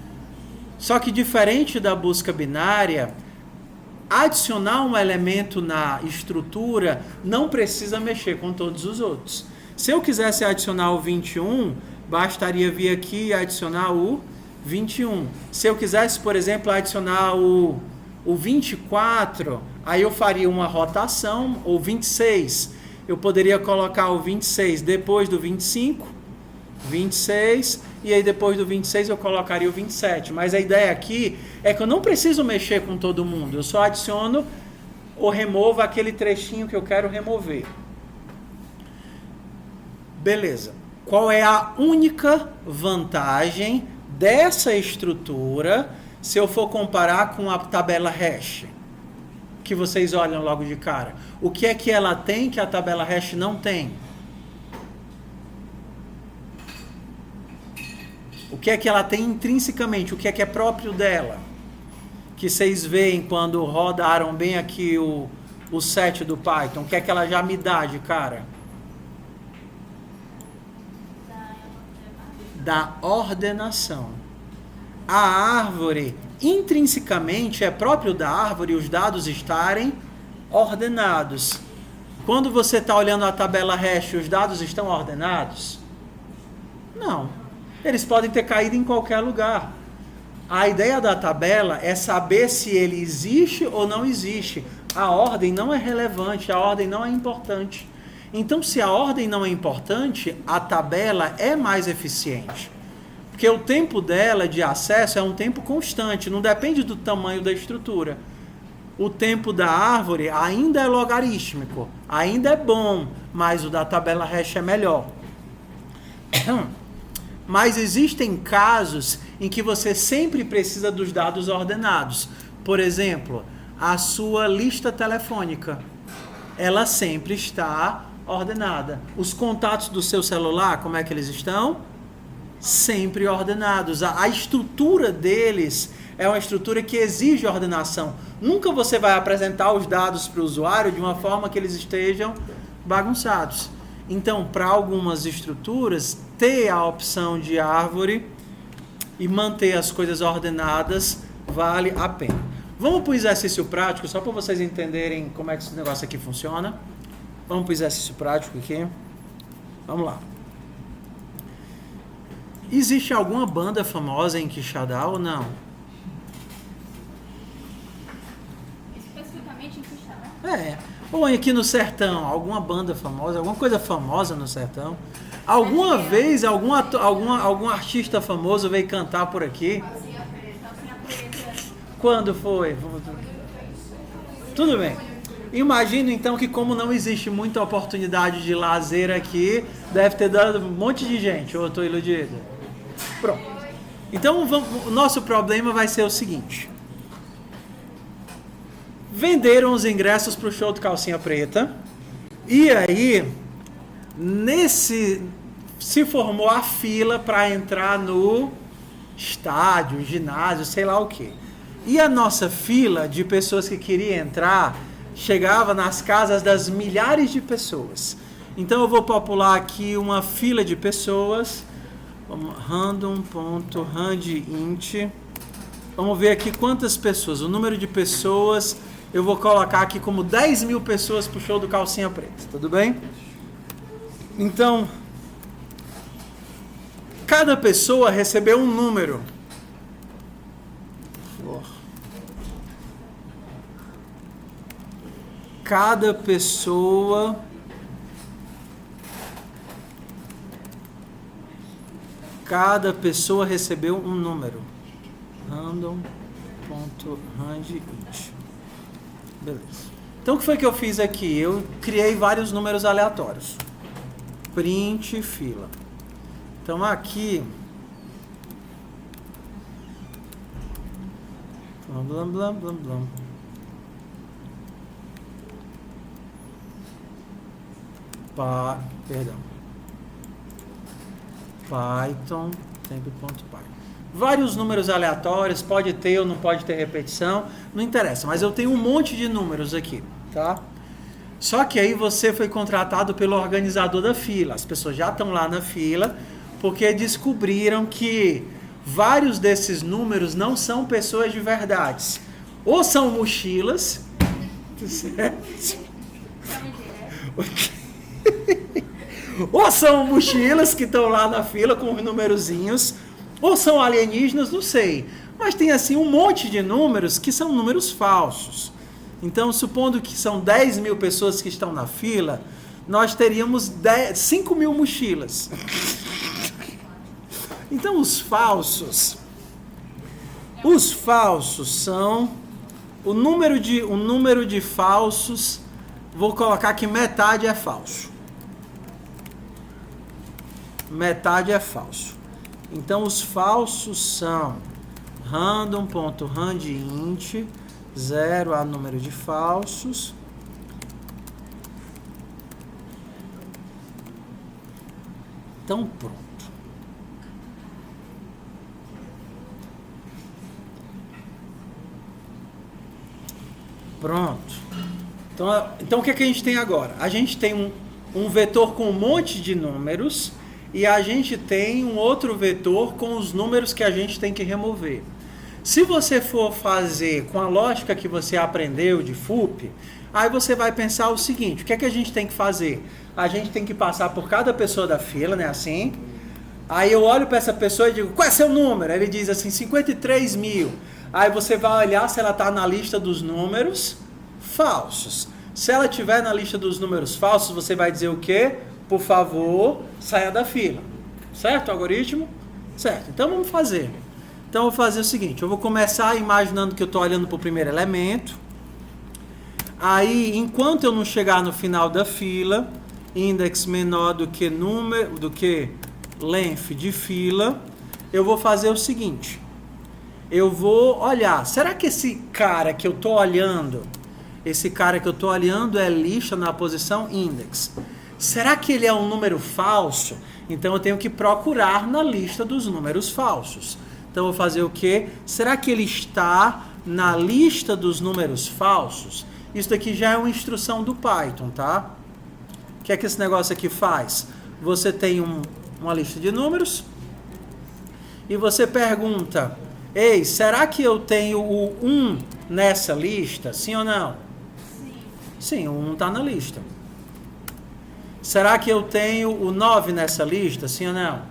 Só que diferente da busca binária, adicionar um elemento na estrutura não precisa mexer com todos os outros. Se eu quisesse adicionar o 21, bastaria vir aqui e adicionar o 21. Se eu quisesse, por exemplo, adicionar o 24, aí eu faria uma rotação, ou 26. Eu poderia colocar o 26 depois do 25, 26, e aí depois do 26 eu colocaria o 27. Mas a ideia aqui é que eu não preciso mexer com todo mundo, eu só adiciono ou removo aquele trechinho que eu quero remover. Beleza. Qual é a única vantagem dessa estrutura se eu for comparar com a tabela hash? Que vocês olham logo de cara. O que é que ela tem que a tabela hash não tem? O que é que ela tem intrinsecamente? O que é próprio dela? Que vocês veem quando rodaram bem aqui o set do Python. O que é que ela já me dá de cara? Da ordenação. A árvore, intrinsecamente, é próprio da árvore os dados estarem ordenados. Quando você está olhando a tabela hash, os dados estão ordenados? Não. Eles podem ter caído em qualquer lugar. A ideia da tabela é saber se ele existe ou não existe. A ordem não é relevante, a ordem não é importante. Então, se a ordem não é importante, a tabela é mais eficiente. Porque o tempo dela de acesso é um tempo constante, não depende do tamanho da estrutura. O tempo da árvore ainda é logarítmico, ainda é bom, mas o da tabela hash é melhor. Mas existem casos em que você sempre precisa dos dados ordenados. Por exemplo, a sua lista telefônica, ela sempre está ordenada. Os contatos do seu celular, como é que eles estão? Sempre ordenados. A estrutura deles é uma estrutura que exige ordenação. Nunca você vai apresentar os dados para o usuário de uma forma que eles estejam bagunçados. Então, para algumas estruturas, ter a opção de árvore e manter as coisas ordenadas vale a pena. Vamos para o exercício prático, só para vocês entenderem como é que esse negócio aqui funciona. Vamos para o exercício prático aqui. Vamos lá. Existe alguma banda famosa em Quixadá ou não? Especificamente em Quixadá? É. Ou aqui no sertão, alguma banda famosa, alguma coisa famosa no sertão. Alguma vez algum artista famoso veio cantar por aqui? Calcinha preta. Quando foi? Tudo bem. Imagino então que como não existe muita oportunidade de lazer aqui, deve ter dado um monte de gente, ou eu estou iludido? Pronto. Então o nosso problema vai ser o seguinte. Venderam os ingressos para o show do Calcinha Preta. E aí, se formou a fila para entrar no estádio, ginásio, sei lá o quê. E a nossa fila de pessoas que queriam entrar chegava nas casas das milhares de pessoas. Então eu vou popular aqui uma fila de pessoas. Random.randint. Vamos ver aqui quantas pessoas. O número de pessoas eu vou colocar aqui como 10 mil pessoas para o show do Calcinha Preta. Tudo bem? Então, cada pessoa recebeu um número. Cada pessoa recebeu um número. Random.randint. Beleza. Então o que foi que eu fiz aqui? Eu criei vários números aleatórios. Print fila. Então aqui blá blá blá blá. Perdão. Python temp.py. Vários números aleatórios, pode ter ou não pode ter repetição, não interessa, mas eu tenho um monte de números aqui, tá? Só que aí você foi contratado pelo organizador da fila. As pessoas já estão lá na fila porque descobriram que vários desses números não são pessoas de verdade. Ou são mochilas, certo? Ou são mochilas que estão lá na fila com os numerozinhos, Ou são alienígenas, não sei. Mas tem assim um monte de números que são números falsos. Então, supondo que são 10 mil pessoas que estão na fila, nós teríamos 5 mil mochilas. Então, os falsos são o número de falsos. Vou colocar que metade é falso. Metade é falso. Então, os falsos são random.randint, 0 a número de falsos. Então, pronto. Pronto. Então o que é que a gente tem agora? A gente tem um vetor com um monte de números e a gente tem um outro vetor com os números que a gente tem que remover. Se você for fazer com a lógica que você aprendeu de FUP, aí você vai pensar o seguinte: o que é que a gente tem que fazer? A gente tem que passar por cada pessoa da fila, né? Assim. Aí eu olho para essa pessoa e digo: qual é seu número? Aí ele diz assim: 53 mil. Aí você vai olhar se ela está na lista dos números falsos. Se ela estiver na lista dos números falsos, você vai dizer o quê? Por favor, saia da fila. Certo, algoritmo? Certo. Então vamos fazer. Então eu vou fazer o seguinte: eu vou começar imaginando que eu estou olhando para o primeiro elemento. Aí, enquanto eu não chegar no final da fila, index menor do que length de fila, eu vou fazer o seguinte: eu vou olhar, será que esse cara que eu estou olhando é lista na posição index? Será que ele é um número falso? Então eu tenho que procurar na lista dos números falsos. Então eu vou fazer o quê? Será que ele está na lista dos números falsos? Isso daqui já é uma instrução do Python, tá? O que é que esse negócio aqui faz? Você tem uma lista de números e você pergunta: ei, será que eu tenho o 1 nessa lista? Sim ou não? Sim. Sim, o 1 está na lista. Será que eu tenho o 9 nessa lista? Sim ou não?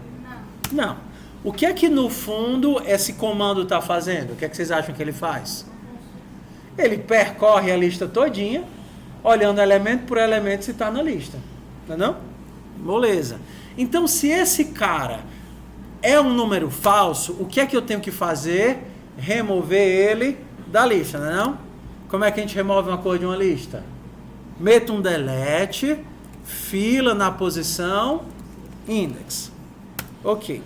Não. Não. O que é que no fundo esse comando está fazendo? O que é que vocês acham que ele faz? Ele percorre a lista todinha, olhando elemento por elemento se está na lista. Não é não? Beleza. Então, se esse cara é um número falso, o que é que eu tenho que fazer? Remover ele da lista, não é não? Como é que a gente remove uma cor de uma lista? Meto um delete, fila na posição index. Ok.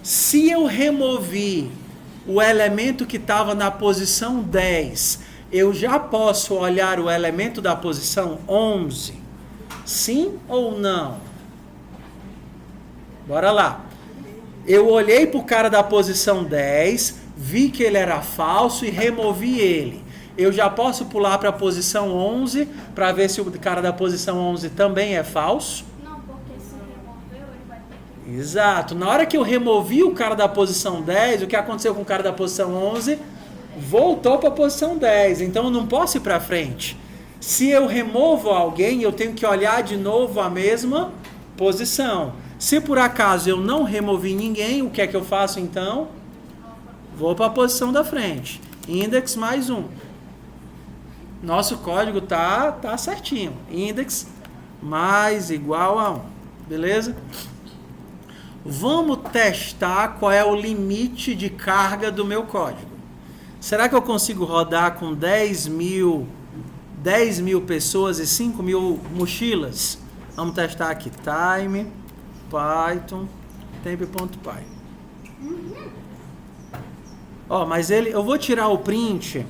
Se eu removi o elemento que estava na posição 10, eu já posso olhar o elemento da posição 11? Sim ou não? Bora lá. Eu olhei para o cara da posição 10, vi que ele era falso e removi ele. Eu já posso pular para a posição 11 para ver se o cara da posição 11 também é falso? Não, porque se removeu, ele vai ter que... Exato. Na hora que eu removi o cara da posição 10, o que aconteceu com o cara da posição 11? Voltou para a posição 10. Então eu não posso ir para frente. Se eu removo alguém, eu tenho que olhar de novo a mesma posição. Se por acaso eu não removi ninguém, o que é que eu faço então? Vou para a posição da frente. Index mais 1. Nosso código tá certinho. Index mais igual a 1. Beleza? Vamos testar qual é o limite de carga do meu código. Será que eu consigo rodar com 10 mil pessoas e 5 mil mochilas? Vamos testar aqui. Time, Python, temp.py. Mas eu vou tirar o print,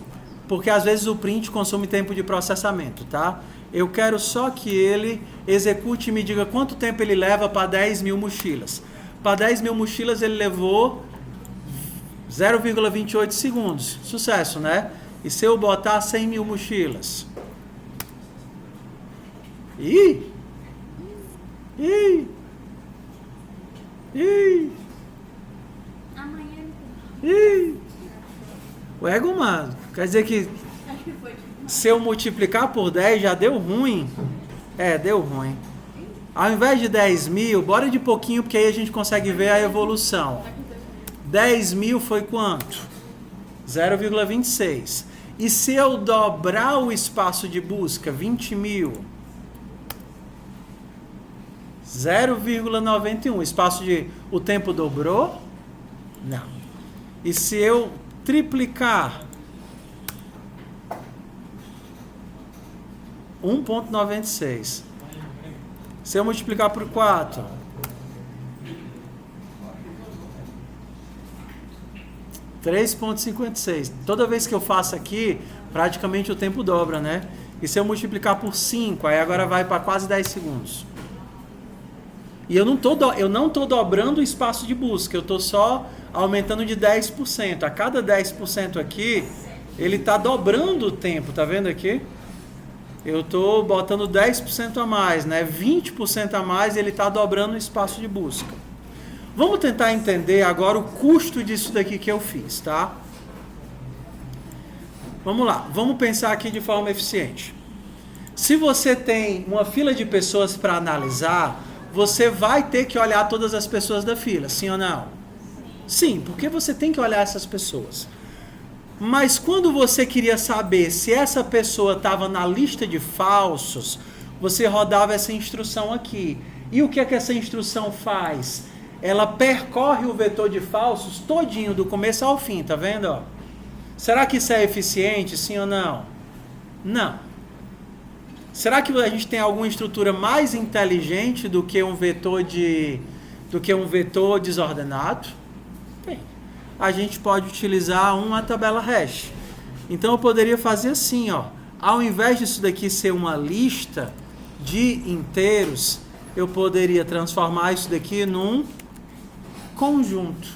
porque às vezes o print consome tempo de processamento, tá? Eu quero só que ele execute e me diga quanto tempo ele leva para 10 mil mochilas. Para 10 mil mochilas ele levou 0,28 segundos. Sucesso, né? E se eu botar 100 mil mochilas? Ih! Amanhã ele O ego, mano. Quer dizer que acho que foi. se eu multiplicar por 10 já deu ruim? Deu ruim. Ao invés de 10 mil, bora de pouquinho, porque aí a gente consegue ver a evolução. 10.000 foi quanto? 0,26. E se eu dobrar o espaço de busca, 20.000, 0,91. O tempo dobrou? Não. E se eu triplicar, 1,96. Se eu multiplicar por 4, 3,56. Toda vez que eu faço aqui, praticamente o tempo dobra, né? E se eu multiplicar por 5, aí agora vai para quase 10 segundos. E eu não estou dobrando o espaço de busca, eu estou só aumentando de 10%. A cada 10% aqui, ele está dobrando o tempo, tá vendo aqui? Eu estou botando 10% a mais, né? 20% a mais, ele está dobrando o espaço de busca. Vamos tentar entender agora o custo disso daqui que eu fiz, tá? Vamos lá, vamos pensar aqui de forma eficiente. Se você tem uma fila de pessoas para analisar, você vai ter que olhar todas as pessoas da fila, sim ou não? Sim, porque você tem que olhar essas pessoas. Mas quando você queria saber se essa pessoa estava na lista de falsos, você rodava essa instrução aqui. E o que é que essa instrução faz? Ela percorre o vetor de falsos todinho, do começo ao fim, tá vendo? Ó? Será que isso é eficiente, sim ou não? Não. Será que a gente tem alguma estrutura mais inteligente do que um vetor desordenado? Tem. A gente pode utilizar uma tabela hash. Então eu poderia fazer assim, ó. Ao invés disso daqui ser uma lista de inteiros, eu poderia transformar isso daqui num conjunto.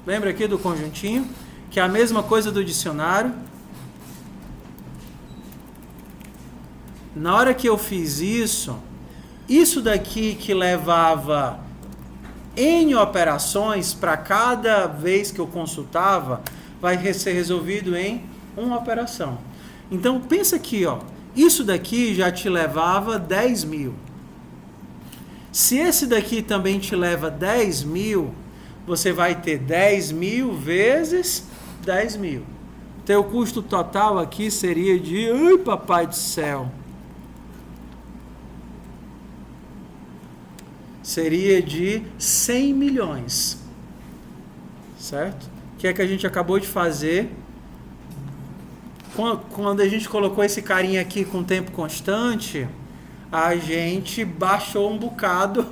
Lembra aqui do conjuntinho? Que é a mesma coisa do dicionário. Na hora que eu fiz isso daqui que levava N operações para cada vez que eu consultava, vai ser resolvido em uma operação. Então, pensa aqui, ó, isso daqui já te levava 10.000. Se esse daqui também te leva 10.000, você vai ter 10.000 vezes 10.000. Teu custo total aqui seria de... Ai, papai do céu! Seria de 100 milhões. Certo? O que é que a gente acabou de fazer? Quando a gente colocou esse carinha aqui com tempo constante, a gente baixou um bocado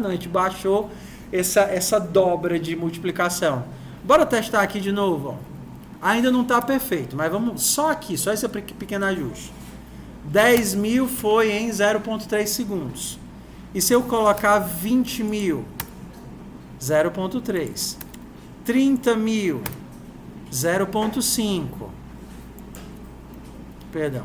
não, a gente baixou essa dobra de multiplicação. Bora testar aqui de novo, ó. Ainda não está perfeito, mas vamos só aqui, só esse pequeno ajuste. 10.000 foi em 0,3 segundos. E se eu colocar 20.000, 0,3. 30.000, 0,5. Perdão.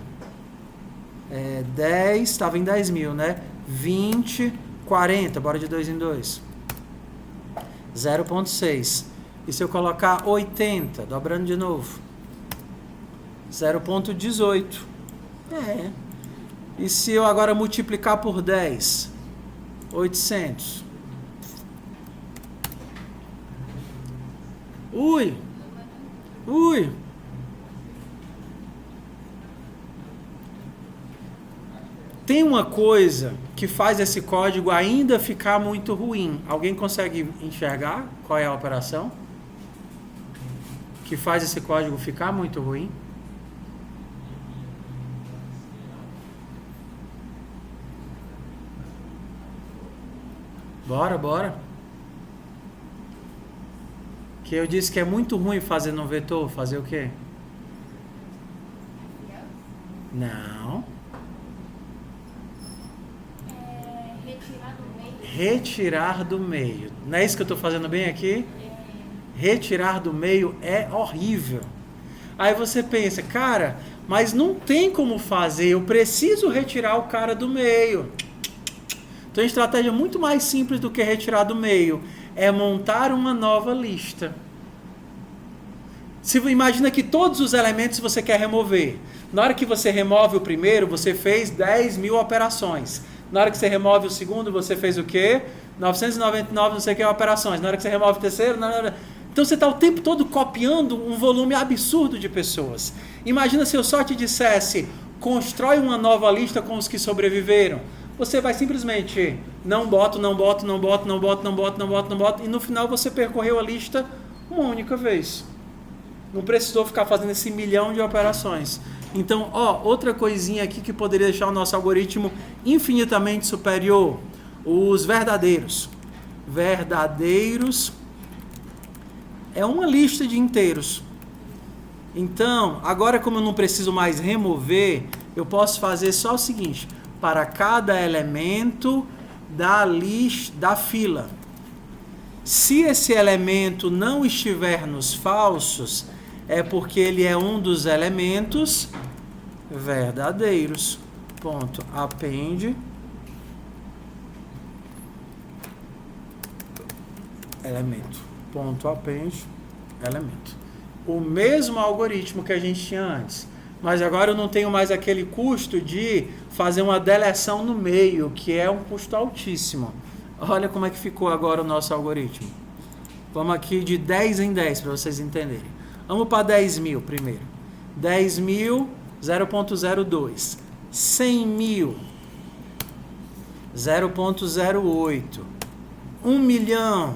10, estava em 10.000, né? 20, 40, bora de 2 em 2. 0,6. E se eu colocar 80, dobrando de novo, 0,18. E se eu agora multiplicar por 10, 800. Ui. Tem uma coisa que faz esse código ainda ficar muito ruim. Alguém consegue enxergar qual é a operação que faz esse código ficar muito ruim? Bora. Que eu disse que é muito ruim fazer no vetor. Fazer o quê? Não. Retirar do meio. Não é isso que eu estou fazendo bem aqui? Retirar do meio é horrível. Aí você pensa, cara, mas não tem como fazer. Eu preciso retirar o cara do meio. Então, a estratégia muito mais simples do que retirar do meio é montar uma nova lista. Imagina que todos os elementos você quer remover. Na hora que você remove o primeiro, você fez 10.000 operações. Na hora que você remove o segundo, você fez o quê? 999 não sei o que operações. Na hora que você remove o terceiro, Então você está o tempo todo copiando um volume absurdo de pessoas. Imagina se eu só te dissesse, constrói uma nova lista com os que sobreviveram. Você vai simplesmente, não boto, e no final você percorreu a lista uma única vez. Não precisou ficar fazendo esse milhão de operações. Então, outra coisinha aqui que poderia deixar o nosso algoritmo infinitamente superior. Os verdadeiros. Verdadeiros é uma lista de inteiros. Então, agora como eu não preciso mais remover, eu posso fazer só o seguinte. Para cada elemento da lista, da fila. Se esse elemento não estiver nos falsos, é porque ele é um dos elementos verdadeiros. Ponto. Append elemento. Ponto. Append elemento. O mesmo algoritmo que a gente tinha antes. Mas agora eu não tenho mais aquele custo de fazer uma deleção no meio, que é um custo altíssimo. Olha como é que ficou agora o nosso algoritmo. Vamos aqui de 10 em 10 para vocês entenderem. Vamos para 10 mil primeiro. 10 mil, 0.02. 100 mil, 0.08. 1 milhão,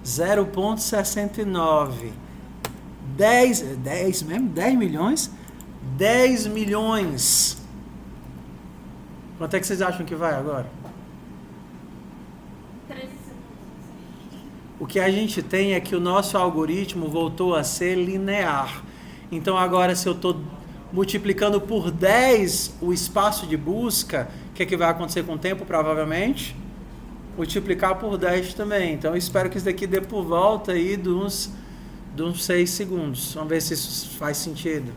0.69. 10 mesmo? 10 milhões? 10 milhões. Quanto é que vocês acham que vai agora? 13 segundos. O que a gente tem é que o nosso algoritmo voltou a ser linear. Então agora se eu estou multiplicando por 10 o espaço de busca, o que é que vai acontecer com o tempo provavelmente? Multiplicar por 10 também. Então eu espero que isso daqui dê por volta aí de uns 6 segundos. Vamos ver se isso faz sentido.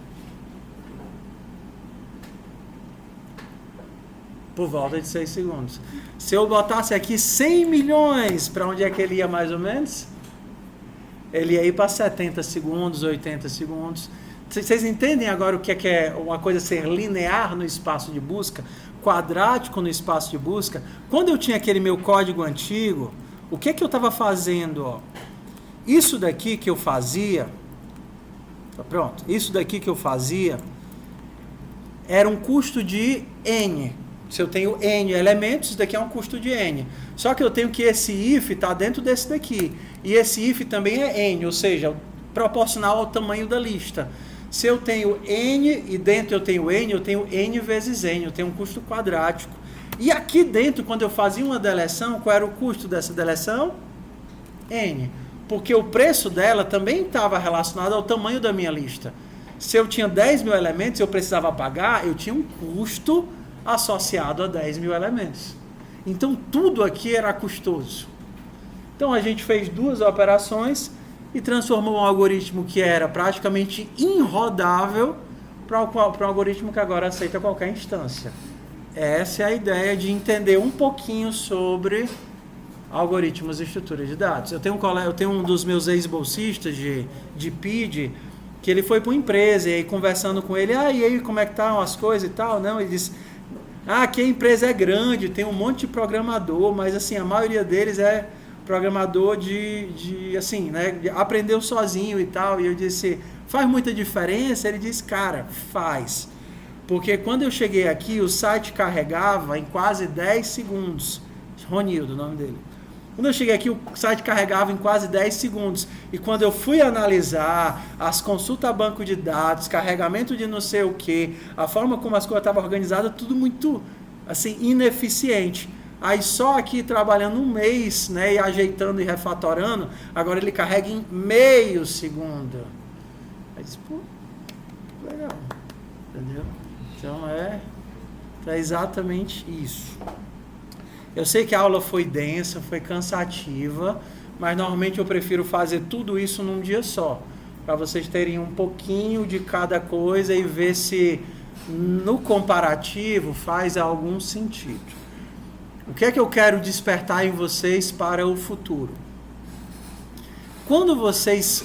Por volta de 6 segundos. Se eu botasse aqui 100 milhões, para onde é que ele ia mais ou menos? Ele ia ir para 70 segundos, 80 segundos. Vocês entendem agora o que é uma coisa ser linear no espaço de busca? Quadrático no espaço de busca? Quando eu tinha aquele meu código antigo, o que eu estava fazendo? Isso daqui que eu fazia, pronto, isso daqui que eu fazia era um custo de N. Se eu tenho N elementos, isso daqui é um custo de N. Só que eu tenho que esse if está dentro desse daqui. E esse if também é N, ou seja, proporcional ao tamanho da lista. Se eu tenho N e dentro eu tenho N vezes N, eu tenho um custo quadrático. E aqui dentro, quando eu fazia uma deleção, qual era o custo dessa deleção? N. Porque o preço dela também estava relacionado ao tamanho da minha lista. Se eu tinha 10 mil elementos e eu precisava pagar, eu tinha um custo associado a 10 mil elementos. Então tudo aqui era custoso. Então a gente fez 2 operações e transformou um algoritmo que era praticamente irrodável para um algoritmo que agora aceita qualquer instância. Essa é a ideia de entender um pouquinho sobre algoritmos e estruturas de dados. Eu tenho um dos meus ex-bolsistas de PID, que ele foi para uma empresa e aí conversando com ele, e aí como é que estão as coisas e tal, não? Ele disse, aqui a empresa é grande, tem um monte de programador, mas assim, a maioria deles é programador assim, né, aprendeu sozinho e tal. E eu disse, faz muita diferença? Ele disse, cara, faz. Porque quando eu cheguei aqui, o site carregava em quase 10 segundos. Ronildo, o nome dele. Quando eu cheguei aqui, o site carregava em quase 10 segundos. E quando eu fui analisar as consultas a banco de dados, carregamento de não sei o que, a forma como as coisas estavam organizadas, tudo muito assim, ineficiente. Aí só aqui trabalhando um mês, né, e ajeitando e refatorando, agora ele carrega em meio segundo. Aí disse, pô, legal. Entendeu? Então é exatamente isso. Eu sei que a aula foi densa, foi cansativa, mas normalmente eu prefiro fazer tudo isso num dia só, para vocês terem um pouquinho de cada coisa e ver se no comparativo faz algum sentido. O que é que eu quero despertar em vocês para o futuro? Quando vocês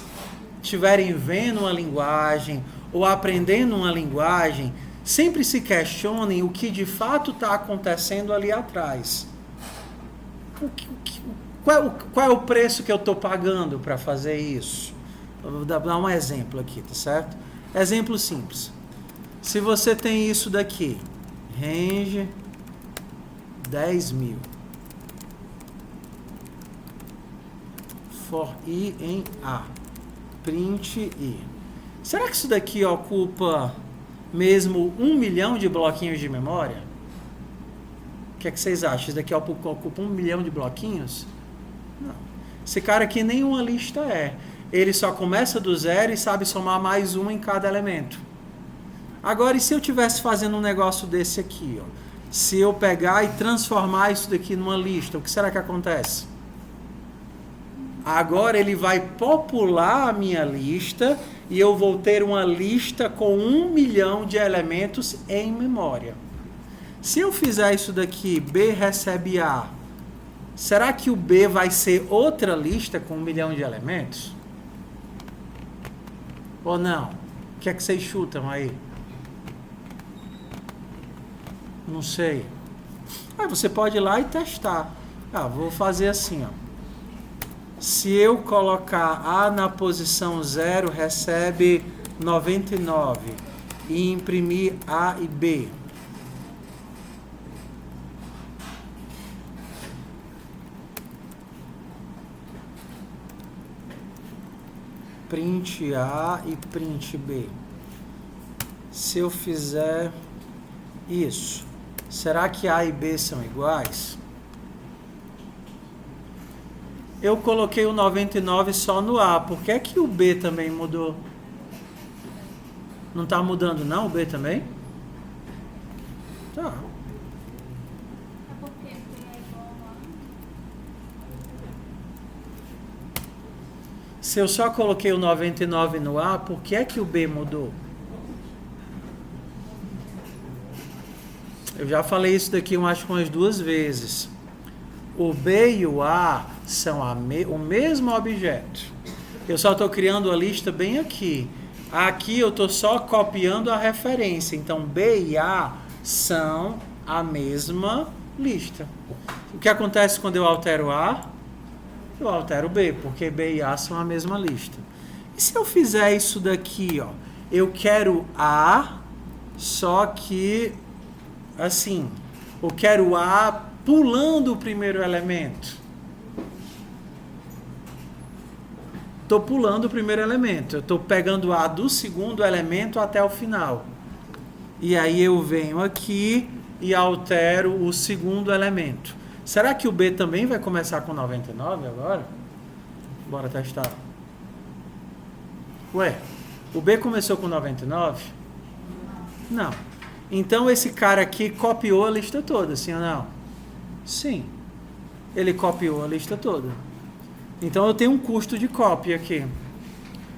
estiverem vendo uma linguagem ou aprendendo uma linguagem, sempre se questionem o que de fato está acontecendo ali atrás. Qual é o preço que eu estou pagando para fazer isso? Vou dar um exemplo aqui, tá certo? Exemplo simples. Se você tem isso daqui, range 10.000 for i em A, print i. Será que isso daqui ocupa mesmo 1 milhão de bloquinhos de memória? O que é que vocês acham? Isso daqui ocupa 1 milhão de bloquinhos? Não. Esse cara aqui nenhuma lista é. Ele só começa do zero e sabe somar mais um em cada elemento. Agora, e se eu estivesse fazendo um negócio desse aqui? Ó? Se eu pegar e transformar isso daqui numa lista, o que será que acontece? Agora ele vai popular a minha lista e eu vou ter uma lista com 1 milhão de elementos em memória. Se eu fizer isso daqui, B recebe A, será que o B vai ser outra lista com 1 milhão de elementos? Ou não? O que é que vocês chutam aí? Não sei. Aí você pode ir lá e testar. Vou fazer assim, ó. Se eu colocar A na posição 0, recebe 99 e imprimir A e B. Print A e print B. Se eu fizer isso, será que A e B são iguais? Eu coloquei o 99 só no A. Por que é que o B também mudou? Não está mudando não o B também? Tá. É porque B é igual a... Se eu só coloquei o 99 no A, por que é que o B mudou? Eu já falei isso daqui, eu acho, umas 2 vezes. O B e o A são o mesmo objeto. Eu só estou criando a lista bem aqui. Aqui eu estou só copiando a referência. Então, B e A são a mesma lista. O que acontece quando eu altero A? Eu altero B, porque B e A são a mesma lista. E se eu fizer isso daqui, ó? Eu quero A, só que, assim, eu quero A pulando o primeiro elemento. Estou pulando o primeiro elemento. Eu estou pegando A do segundo elemento até o final. E aí eu venho aqui e altero o segundo elemento. Será que o B também vai começar com 99 agora? Bora testar. Ué, o B começou com 99? Não. Então esse cara aqui copiou a lista toda, sim ou não? Sim, ele copiou a lista toda. Então eu tenho um custo de cópia aqui.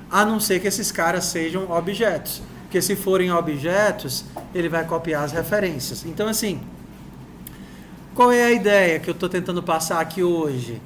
A não ser que esses caras sejam objetos. Porque se forem objetos, ele vai copiar as referências. Então assim, qual é a ideia que eu estou tentando passar aqui hoje?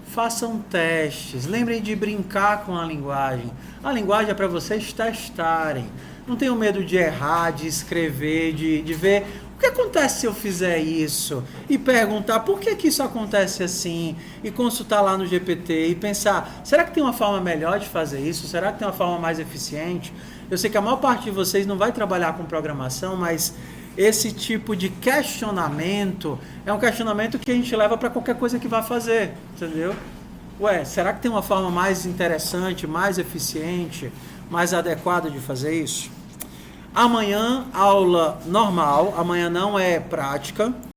Façam testes. Lembrem de brincar com a linguagem. A linguagem é para vocês testarem. Não tenham medo de errar, de escrever, de ver o que acontece se eu fizer isso, e perguntar por que isso acontece assim, e consultar lá no GPT e pensar, será que tem uma forma melhor de fazer isso? Será que tem uma forma mais eficiente? Eu sei que a maior parte de vocês não vai trabalhar com programação, mas esse tipo de questionamento é um questionamento que a gente leva para qualquer coisa que vá fazer, entendeu? Ué, será que tem uma forma mais interessante, mais eficiente, mais adequada de fazer isso? Amanhã, aula normal, amanhã não é prática.